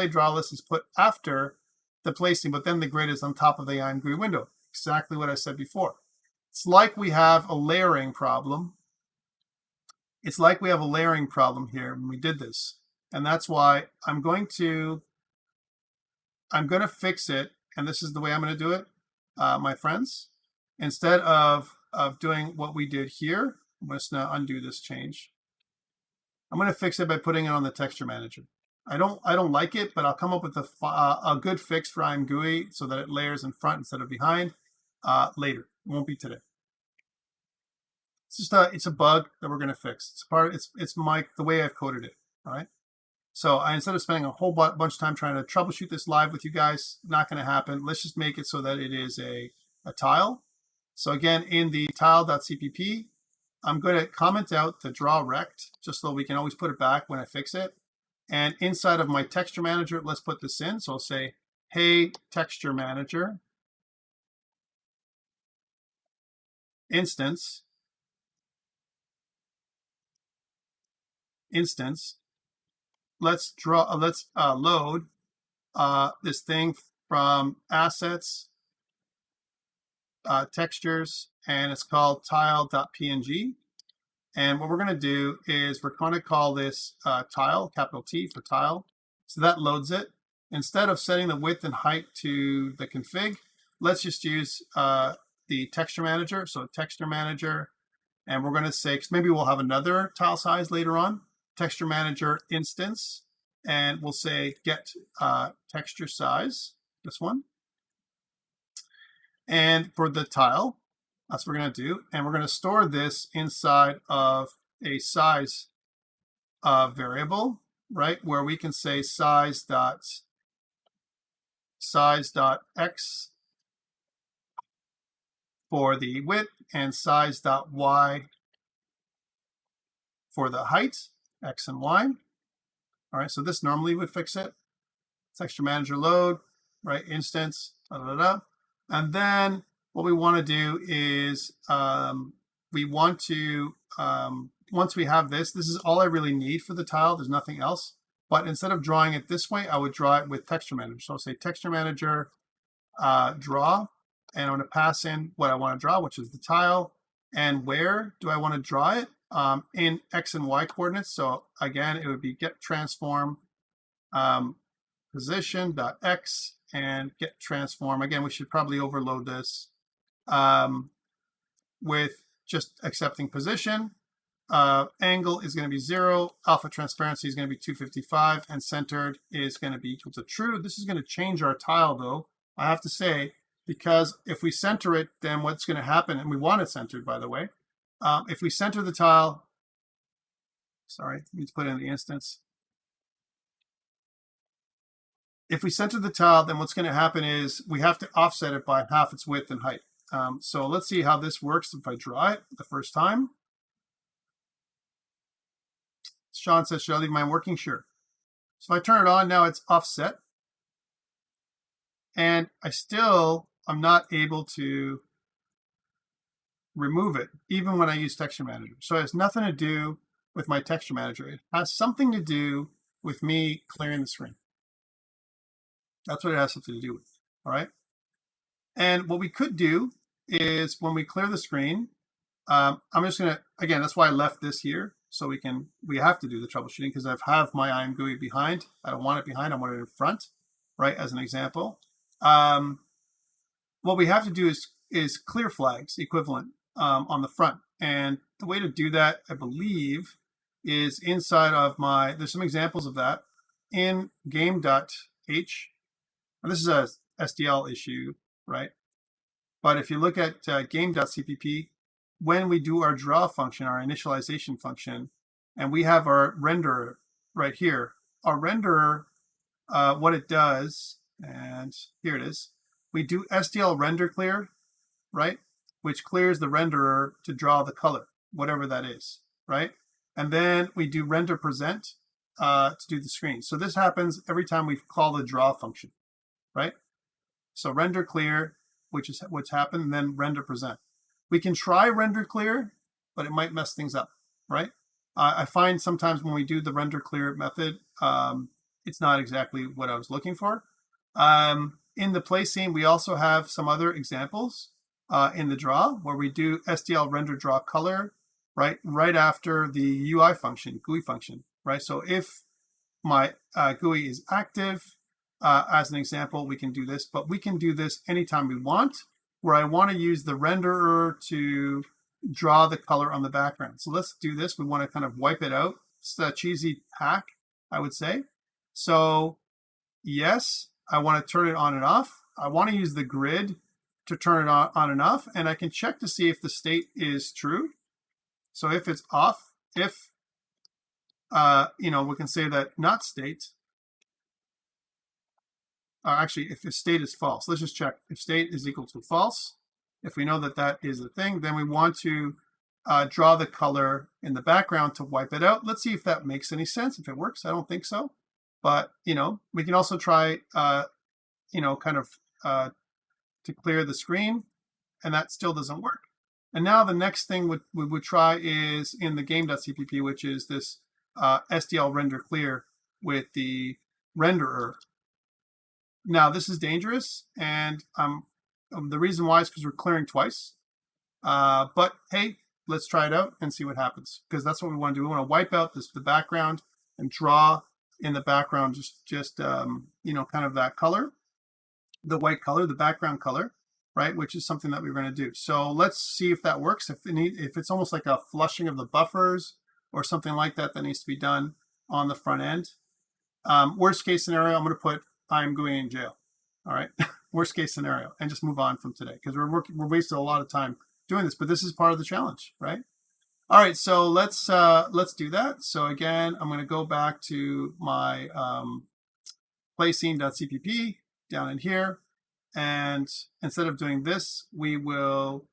draw list is put after the placing, but then the grid is on top of the IAM GUI window. Exactly what I said before. It's like we have a layering problem. It's like we have a layering problem here when we did this. And that's why I'm going to fix it. And this is the way I'm going to do it, my friends. Instead of doing what we did here, I'm just going to undo this change. I'm going to fix it by putting it on the texture manager. I don't like it, but I'll come up with a good fix for IAM GUI so that it layers in front instead of behind later. It won't be today. It's just it's a bug that we're going to fix. It's the way I've coded it. All right. So instead of spending a whole bunch of time trying to troubleshoot this live with you guys, not going to happen. Let's just make it so that it is a tile. So again, in the tile.cpp, I'm going to comment out the draw rect just so we can always put it back when I fix it. And inside of my texture manager, let's put this in. So I'll say, hey, texture manager, instance, let's load this thing from assets, textures, and it's called tile.png. And what we're going to do is we're going to call this tile, capital T for tile. So that loads it. Instead of setting the width and height to the config, let's just use the texture manager. So texture manager, and we're going to say, because maybe we'll have another tile size later on, texture manager instance, and we'll say get texture size, this one. And for the tile, that's what we're going to do. And we're going to store this inside of a size variable, right? Where we can say size.x for the width and size.y for the height, x and y. All right, so this normally would fix it. Texture manager load, right? Instance, and then what we want to do is we want to, once we have this is all I really need for the tile. There's nothing else. But instead of drawing it this way, I would draw it with texture manager. So I'll say texture manager draw, and I'm going to pass in what I want to draw, which is the tile. And where do I want to draw it? In X and Y coordinates. So again, it would be get transform position.x and get transform. Again, we should probably overload this with just accepting position. Angle is going to be 0, alpha transparency is going to be 255, and centered is going to be equal to true. This is going to change our tile, though, I have to say, because if we center it, then what's going to happen, and we want it centered, by the way, if we center the tile, sorry, let me put in the instance. If we center the tile, then what's going to happen is we have to offset it by half its width and height. So let's see how this works if I draw it the first time. Sean says, should I leave mine working? Sure. So if I turn it on, now it's offset. And I'm not able to remove it, even when I use Texture Manager. So it has nothing to do with my Texture Manager. It has something to do with me clearing the screen. That's what it has something to do with, all right? And what we could do is when we clear the screen, I'm just gonna, again, that's why I left this here. So we have to do the troubleshooting because I have my IMGUI behind. I don't want it behind, I want it in front, right, as an example. What we have to do is clear flags equivalent on the front. And the way to do that, I believe, is inside of there's some examples of that in game.h. And this is a SDL issue, right? But if you look at game.cpp, when we do our draw function, our initialization function, and we have our renderer right here, our renderer, what it does, and here it is, we do Sdl Render Clear, right? Which clears the renderer to draw the color, whatever that is, right? And then we do render present to do the screen. So this happens every time we call the draw function, right? So render clear, which is what's happened, and then render present. We can try render clear, but it might mess things up, right? I find sometimes when we do the render clear method, it's not exactly what I was looking for. In the play scene, we also have some other examples in the draw where we do Sdl render draw color, right after the UI function, GUI function, right? So if my GUI is active, as an example, we can do this, but we can do this anytime we want, where I want to use the renderer to draw the color on the background. So let's do this. We want to kind of wipe it out. It's a cheesy hack, I would say. So yes, I want to turn it on and off. I want to use the grid to turn it on and off, and I can check to see if the state is true. So if it's off, if, we can say that not state, actually, if the state is false, let's just check. If state is equal to false, if we know that that is a thing, then we want to draw the color in the background to wipe it out. Let's see if that makes any sense, if it works. I don't think so. But, we can also try, to clear the screen, and that still doesn't work. And now the next thing we would try is in the game.cpp, which is this Sdl Render Clear with the renderer. Now, this is dangerous, and the reason why is because we're clearing twice. But hey, let's try it out and see what happens, because that's what we want to do. We want to wipe out the background and draw in the background just kind of that color, the white color, the background color, right? Which is something that we're going to do. So let's see if that works. If it's almost like a flushing of the buffers or something like that that needs to be done on the front end. Worst case scenario, I'm going to put I'm going in jail. All right, worst case scenario, and just move on from today because we're wasting a lot of time doing this. But this is part of the challenge, right? All right, so let's do that. So again, I'm going to go back to my playscene.cpp down in here, and instead of doing this, we will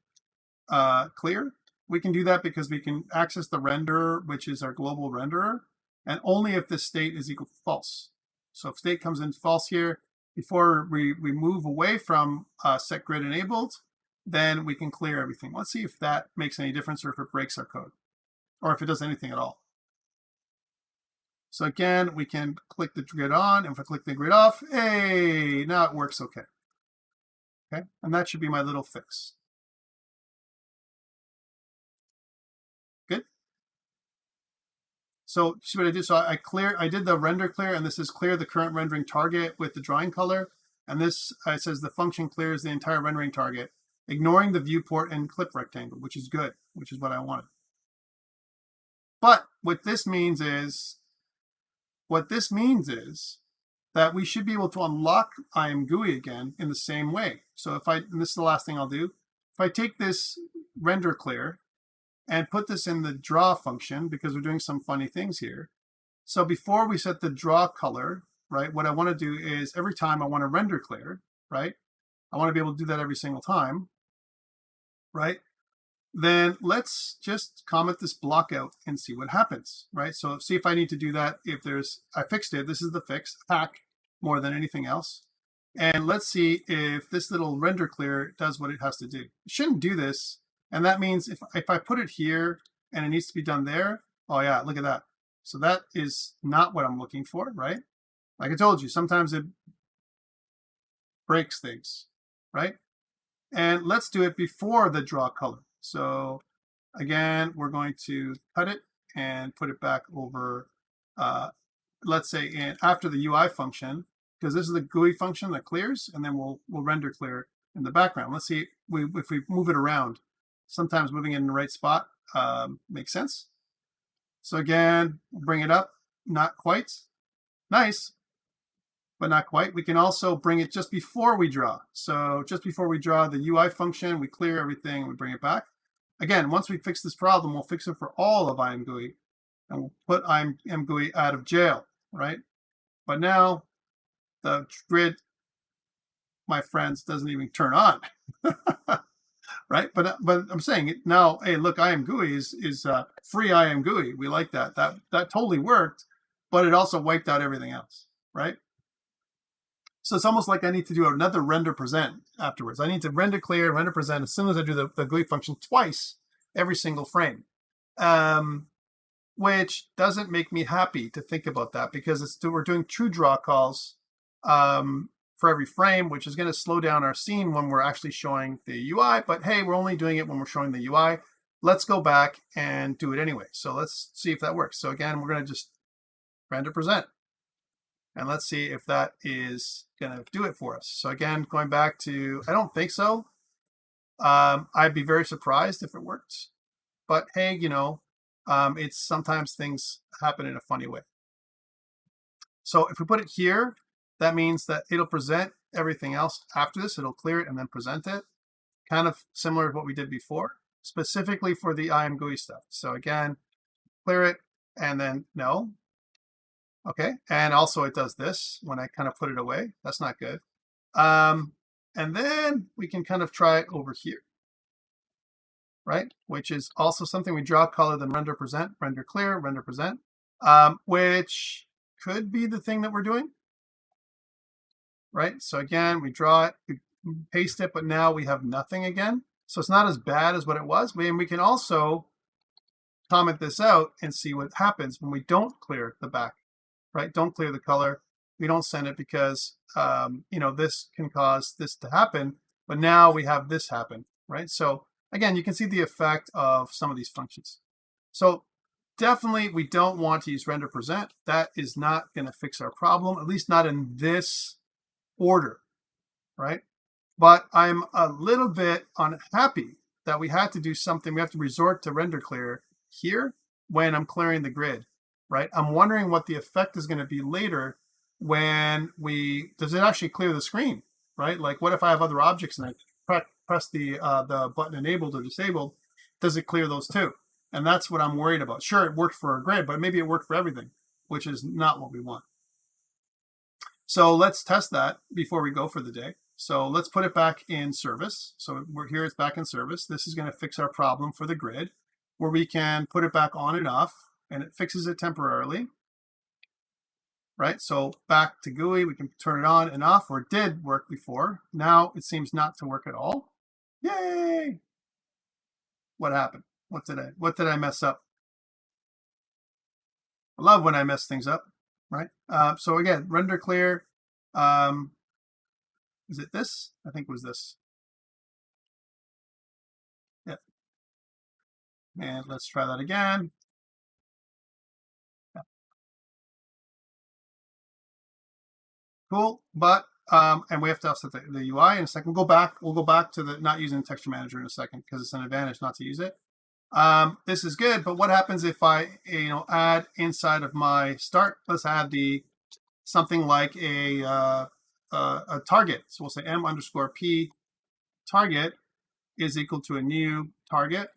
clear. We can do that because we can access the renderer, which is our global renderer, and only if this state is equal to false. So if state comes in false here, before we move away from set grid enabled, then we can clear everything. Let's see if that makes any difference or if it breaks our code or if it does anything at all. So again, we can click the grid on, and if I click the grid off, hey, now it works okay. Okay, and that should be my little fix. Good. So see what I did? So I did the render clear, and this is clear the current rendering target with the drawing color. And this, it says the function clears the entire rendering target. ignoring the viewport and clip rectangle, which is good, which is what I wanted. But what this means is that we should be able to unlock IMGUI again in the same way. So and this is the last thing I'll do, if I take this render clear and put this in the draw function, because we're doing some funny things here. So before we set the draw color, right, what I want to do is every time I want to render clear, right, I want to be able to do that every single time, right? Then let's just comment this block out and see what happens, right? So see if I need to do that. I fixed it. This is the fix, hack more than anything else. And let's see if this little render clear does what it has to do. It shouldn't do this. And that means if I put it here and it needs to be done there, oh yeah, look at that. So that is not what I'm looking for, right? Like I told you, sometimes it breaks things, right? And let's do it before the draw color. So again, we're going to cut it and put it back over, let's say after the UI function, because this is the GUI function that clears, and then we'll render clear in the background. Let's see if we move it around. Sometimes moving it in the right spot makes sense. So again, bring it up, not quite. Nice, but not quite. We can also bring it just before we draw. So just before we draw the UI function, we clear everything, we bring it back. Again, once we fix this problem, we'll fix it for all of IMGUI, and we'll put IMGUI out of jail, right? But now the grid, my friends, doesn't even turn on, right? But I'm saying it now. Hey, look, IMGUI is free IMGUI. We like that. That totally worked, but it also wiped out everything else, right? So it's almost like I need to do another render present afterwards. I need to render clear, render present as soon as I do the GUI function twice every single frame, which doesn't make me happy to think about that, because we're doing true draw calls for every frame, which is going to slow down our scene when we're actually showing the UI. But hey, we're only doing it when we're showing the UI. Let's go back and do it anyway. So let's see if that works. So again, we're going to just render present. And let's see if that is going to do it for us. So again, going back to, I don't think so. I'd be very surprised if it worked. But hey, you know, it's sometimes things happen in a funny way. So if we put it here, that means that it'll present everything else after this. It'll clear it and then present it. Kind of similar to what we did before, specifically for the IMGUI stuff. So again, clear it and then no. Okay, and also it does this when I kind of put it away. That's not good. And then we can kind of try it over here, right? Which is also something we draw color, then render present, render clear, render present, which could be the thing that we're doing, right? So again, we draw it, we paste it, but now we have nothing again. So it's not as bad as what it was. And we can also comment this out and see what happens when we don't clear the back. Right? Don't clear the color. We don't send it because, you know, this can cause this to happen, but now we have this happen, right? So again, you can see the effect of some of these functions. So definitely we don't want to use render present. That is not going to fix our problem, at least not in this order, right? But I'm a little bit unhappy that we had to do something. We have to resort to render clear here when I'm clearing the grid. Right? I'm wondering what the effect is going to be later when does it actually clear the screen, right? Like what if I have other objects and I press the button enabled or disabled, does it clear those too? And that's what I'm worried about. Sure, it worked for a grid, but maybe it worked for everything, which is not what we want. So let's test that before we go for the day. So let's put it back in service. So we're here, it's back in service. This is going to fix our problem for the grid, where we can put it back on and off, and it fixes it temporarily, right? So back to GUI, we can turn it on and off, or it did work before. Now it seems not to work at all. Yay! What happened? What did I mess up? I love when I mess things up, right? So again, render clear. Is it this? I think it was this. Yeah. And let's try that again. Cool, but and we have to offset the UI in a second. We'll go back to the not using the texture manager in a second because it's an advantage not to use it. This is good, but what happens if I add inside of my start? Let's add something like a target. So we'll say m_p target is equal to a new target,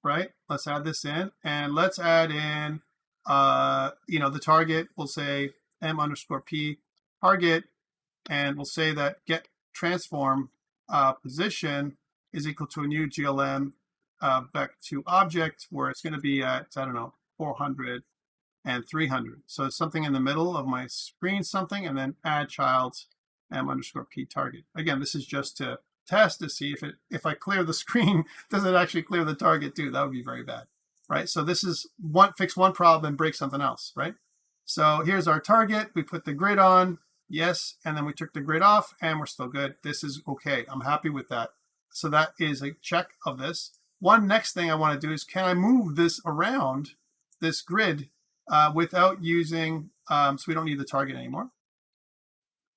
right? Let's add this in, and let's add in the target. We'll say m_p target, and we'll say that get transform position is equal to a new GLM vec2 object where it's going to be at, I don't know, 400 and 300. So it's something in the middle of my screen, something, and then add child m_p target. Again, this is just to test to see if I clear the screen, does it actually clear the target too? That would be very bad, right? So this is fix one problem and break something else, right? So here's our target. We put the grid on, yes, and then we took the grid off, and we're still good. This is okay. I'm happy with that. So that is a check of this. One next thing I want to do is, can I move this around this grid without using, so we don't need the target anymore.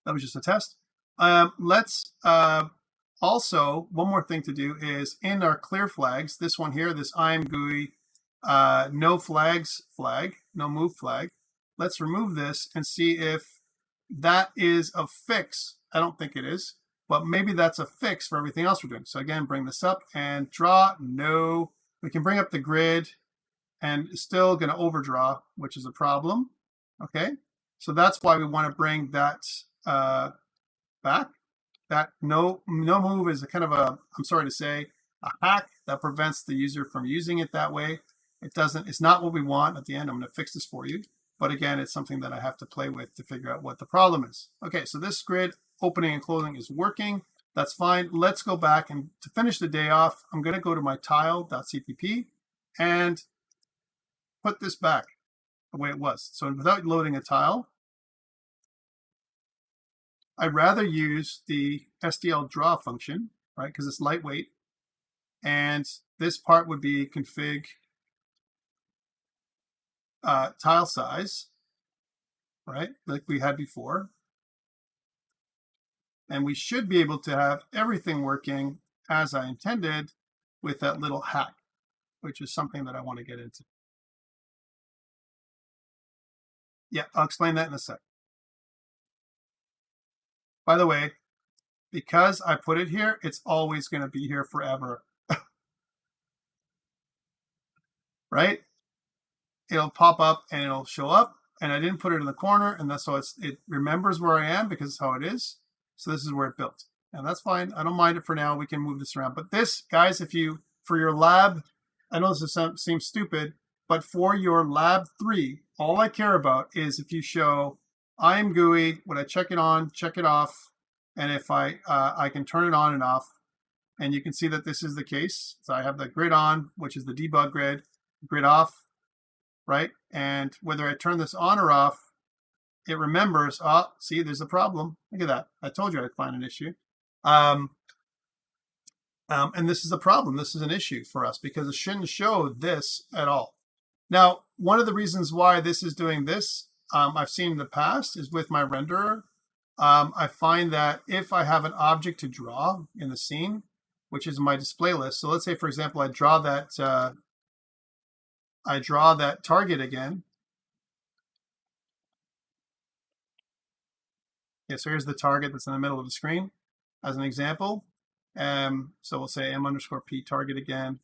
That was just a test. Let's also, one more thing to do is in our clear flags, this one here, this I'm GUI no flags flag, no move flag. Let's remove this and see if that is a fix. I don't think it is, but maybe that's a fix for everything else we're doing. So again, bring this up and draw. No, we can bring up the grid and it's still going to overdraw, which is a problem. Okay, so that's why we want to bring that back. That no move is a kind of a, I'm sorry to say, a hack that prevents the user from using it that way. It's not what we want at the end. I'm going to fix this for you. But again, it's something that I have to play with to figure out what the problem is. Okay, so this grid opening and closing is working. That's fine. Let's go back, and to finish the day off, I'm going to go to my tile.cpp and put this back the way it was. So without loading a tile, I'd rather use the Sdl draw function, right? Because it's lightweight. And this part would be config tile size, right? Like we had before. And we should be able to have everything working as I intended with that little hack, which is something that I want to get into. Yeah, I'll explain that in a sec. By the way, because I put it here, it's always going to be here forever. Right? It'll pop up and it'll show up, and I didn't put it in the corner, and that's so it remembers where I am because it's how it is. So this is where it built, and that's fine. I don't mind it for now. We can move this around. But this, guys, for your lab, I know this seems stupid, but for your lab 3, all I care about is if you show I'm GUI, when I check it on, check it off, and if I can turn it on and off, and you can see that this is the case. So I have the grid on, which is the debug grid off, right? And whether I turn this on or off, it remembers, oh, see, there's a problem. Look at that. I told you I'd find an issue. And this is a problem. This is an issue for us because it shouldn't show this at all. Now, one of the reasons why this is doing this, I've seen in the past, is with my renderer. I find that if I have an object to draw in the scene, which is my display list. So let's say, for example, I draw that target again. Okay, so here's the target that's in the middle of the screen as an example. So we'll say m_p target again.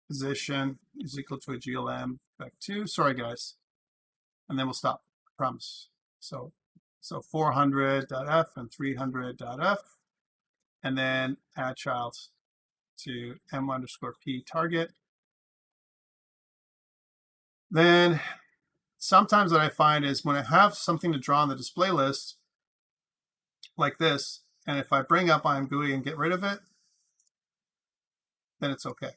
Position is equal to a GLM vec2. Sorry, guys. And then we'll stop, I promise. So 400.f and 300.f. And then add child to m_p target. Then sometimes what I find is when I have something to draw on the display list like this, and if I bring up I'm GUI and get rid of it, then it's okay.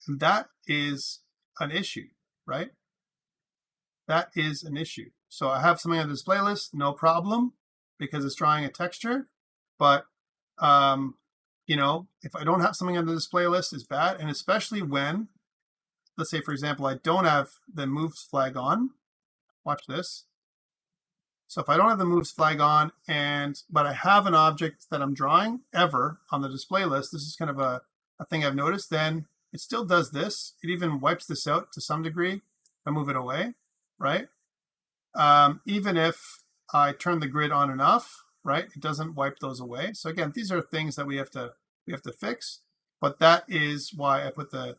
And that is an issue, right? That is an issue. So I have something on the display list, no problem, because it's drawing a texture. But if I don't have something on the display list, it's bad, and especially when let's say, for example, I don't have the moves flag on. Watch this. So if I don't have the moves flag on, but I have an object that I'm drawing ever on the display list, this is kind of a thing I've noticed, then it still does this. It even wipes this out to some degree. I move it away, right? Even if I turn the grid on and off, right, it doesn't wipe those away. So again, these are things that we have to fix. But that is why I put the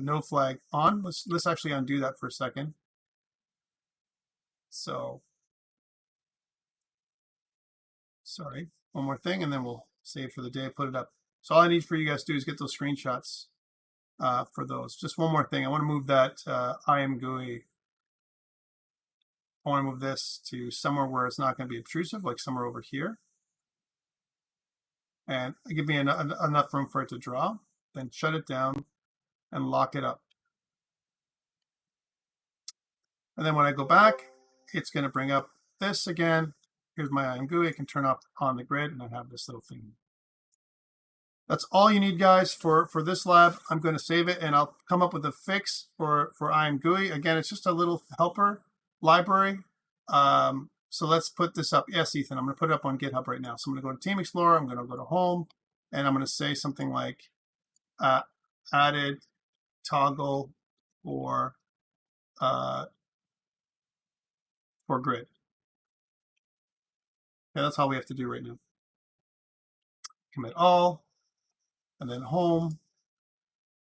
no flag on. Let's actually undo that for a second. So, sorry, one more thing, and then we'll save for the day, put it up. So all I need for you guys to do is get those screenshots for those. Just one more thing. I want to move that IMGUI. I want to move this to somewhere where it's not going to be obtrusive, like somewhere over here. And give me enough room for it to draw. Then shut it down and lock it up. And then when I go back, it's going to bring up this again. Here's my IMGUI. I can turn off on the grid, and I have this little thing. That's all you need, guys, for this lab. I'm going to save it, and I'll come up with a fix for IMGUI. Again, it's just a little helper library. So let's put this up. Yes, Ethan, I'm going to put it up on GitHub right now. So I'm going to go to Team Explorer. I'm going to go to Home, and I'm going to say something like added toggle for grid. Okay, that's all we have to do right now. Commit all, and then home,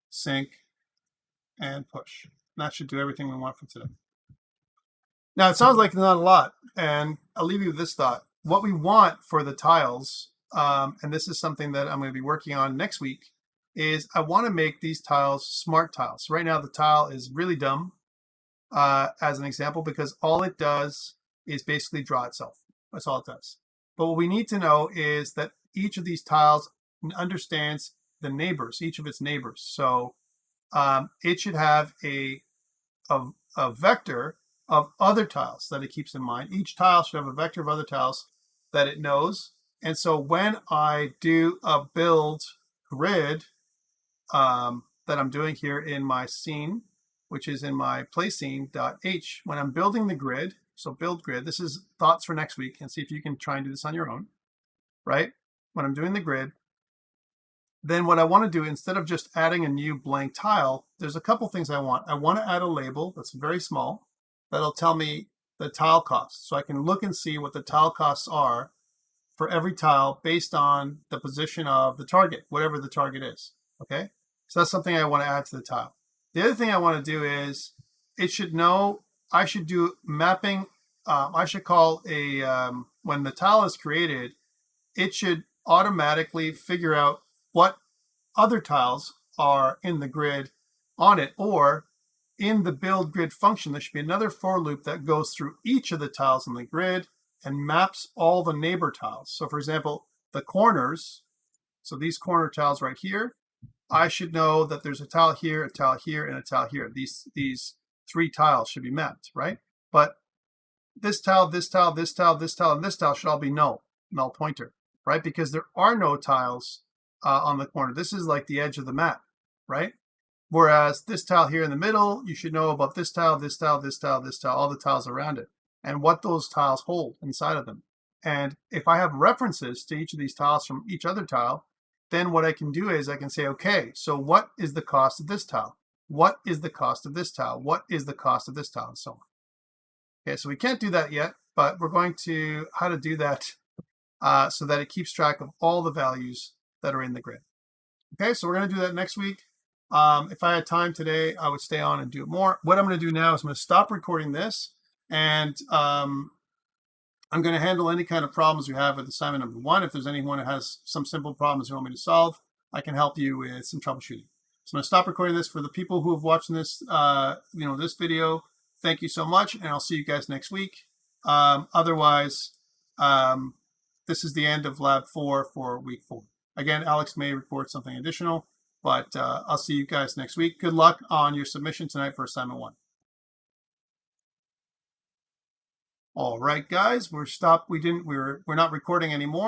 sync, and push. And that should do everything we want for today. Now, it sounds like not a lot, and I'll leave you with this thought. What we want for the tiles, and this is something that I'm going to be working on next week, is I want to make these tiles smart tiles. Right now, the tile is really dumb, as an example, because all it does is basically draw itself. That's all it does. But what we need to know is that each of these tiles understands the neighbors, each of its neighbors. So it should have a vector of other tiles that it keeps in mind. Each tile should have a vector of other tiles that it knows. And so when I do a build grid that I'm doing here in my scene, which is in my playscene.h, when I'm building the grid, so build grid, this is thoughts for next week, and see if you can try and do this on your own, right? When I'm doing the grid, then what I want to do, instead of just adding a new blank tile, there's a couple things I want. I want to add a label that's very small that'll tell me the tile costs. So I can look and see what the tile costs are for every tile based on the position of the target, whatever the target is, okay? So that's something I want to add to the tile. The other thing I want to do is it should know, I should do mapping. I should call when the tile is created, it should automatically figure out what other tiles are in the grid on it, or in the build grid function, there should be another for loop that goes through each of the tiles in the grid and maps all the neighbor tiles. So for example, the corners, so these corner tiles right here, I should know that there's a tile here, and a tile here. These three tiles should be mapped, right? But this tile, this tile, this tile, this tile, and this tile should all be null pointer, right? Because there are no tiles on the corner. This is like the edge of the map, right? Whereas this tile here in the middle, you should know about this tile, this tile, this tile, this tile, all the tiles around it, and what those tiles hold inside of them. And if I have references to each of these tiles from each other tile, then what I can do is I can say, okay, so what is the cost of this tile? What is the cost of this tile? What is the cost of this tile? And so on. Okay, so we can't do that yet, but we're going to how to do that so that it keeps track of all the values that are in the grid. Okay, so we're going to do that next week. If I had time today, I would stay on and do it more. What I'm going to do now is I'm going to stop recording this, and I'm going to handle any kind of problems you have with assignment number 1. If there's anyone that has some simple problems you want me to solve, I can help you with some troubleshooting. So I'm going to stop recording this. For the people who have watched this, this video, thank you so much, and I'll see you guys next week. Otherwise, this is the end of Lab 4 for week 4. Again, Alex may record something additional, but I'll see you guys next week. Good luck on your submission tonight for assignment 1. All right, guys, we're not recording anymore.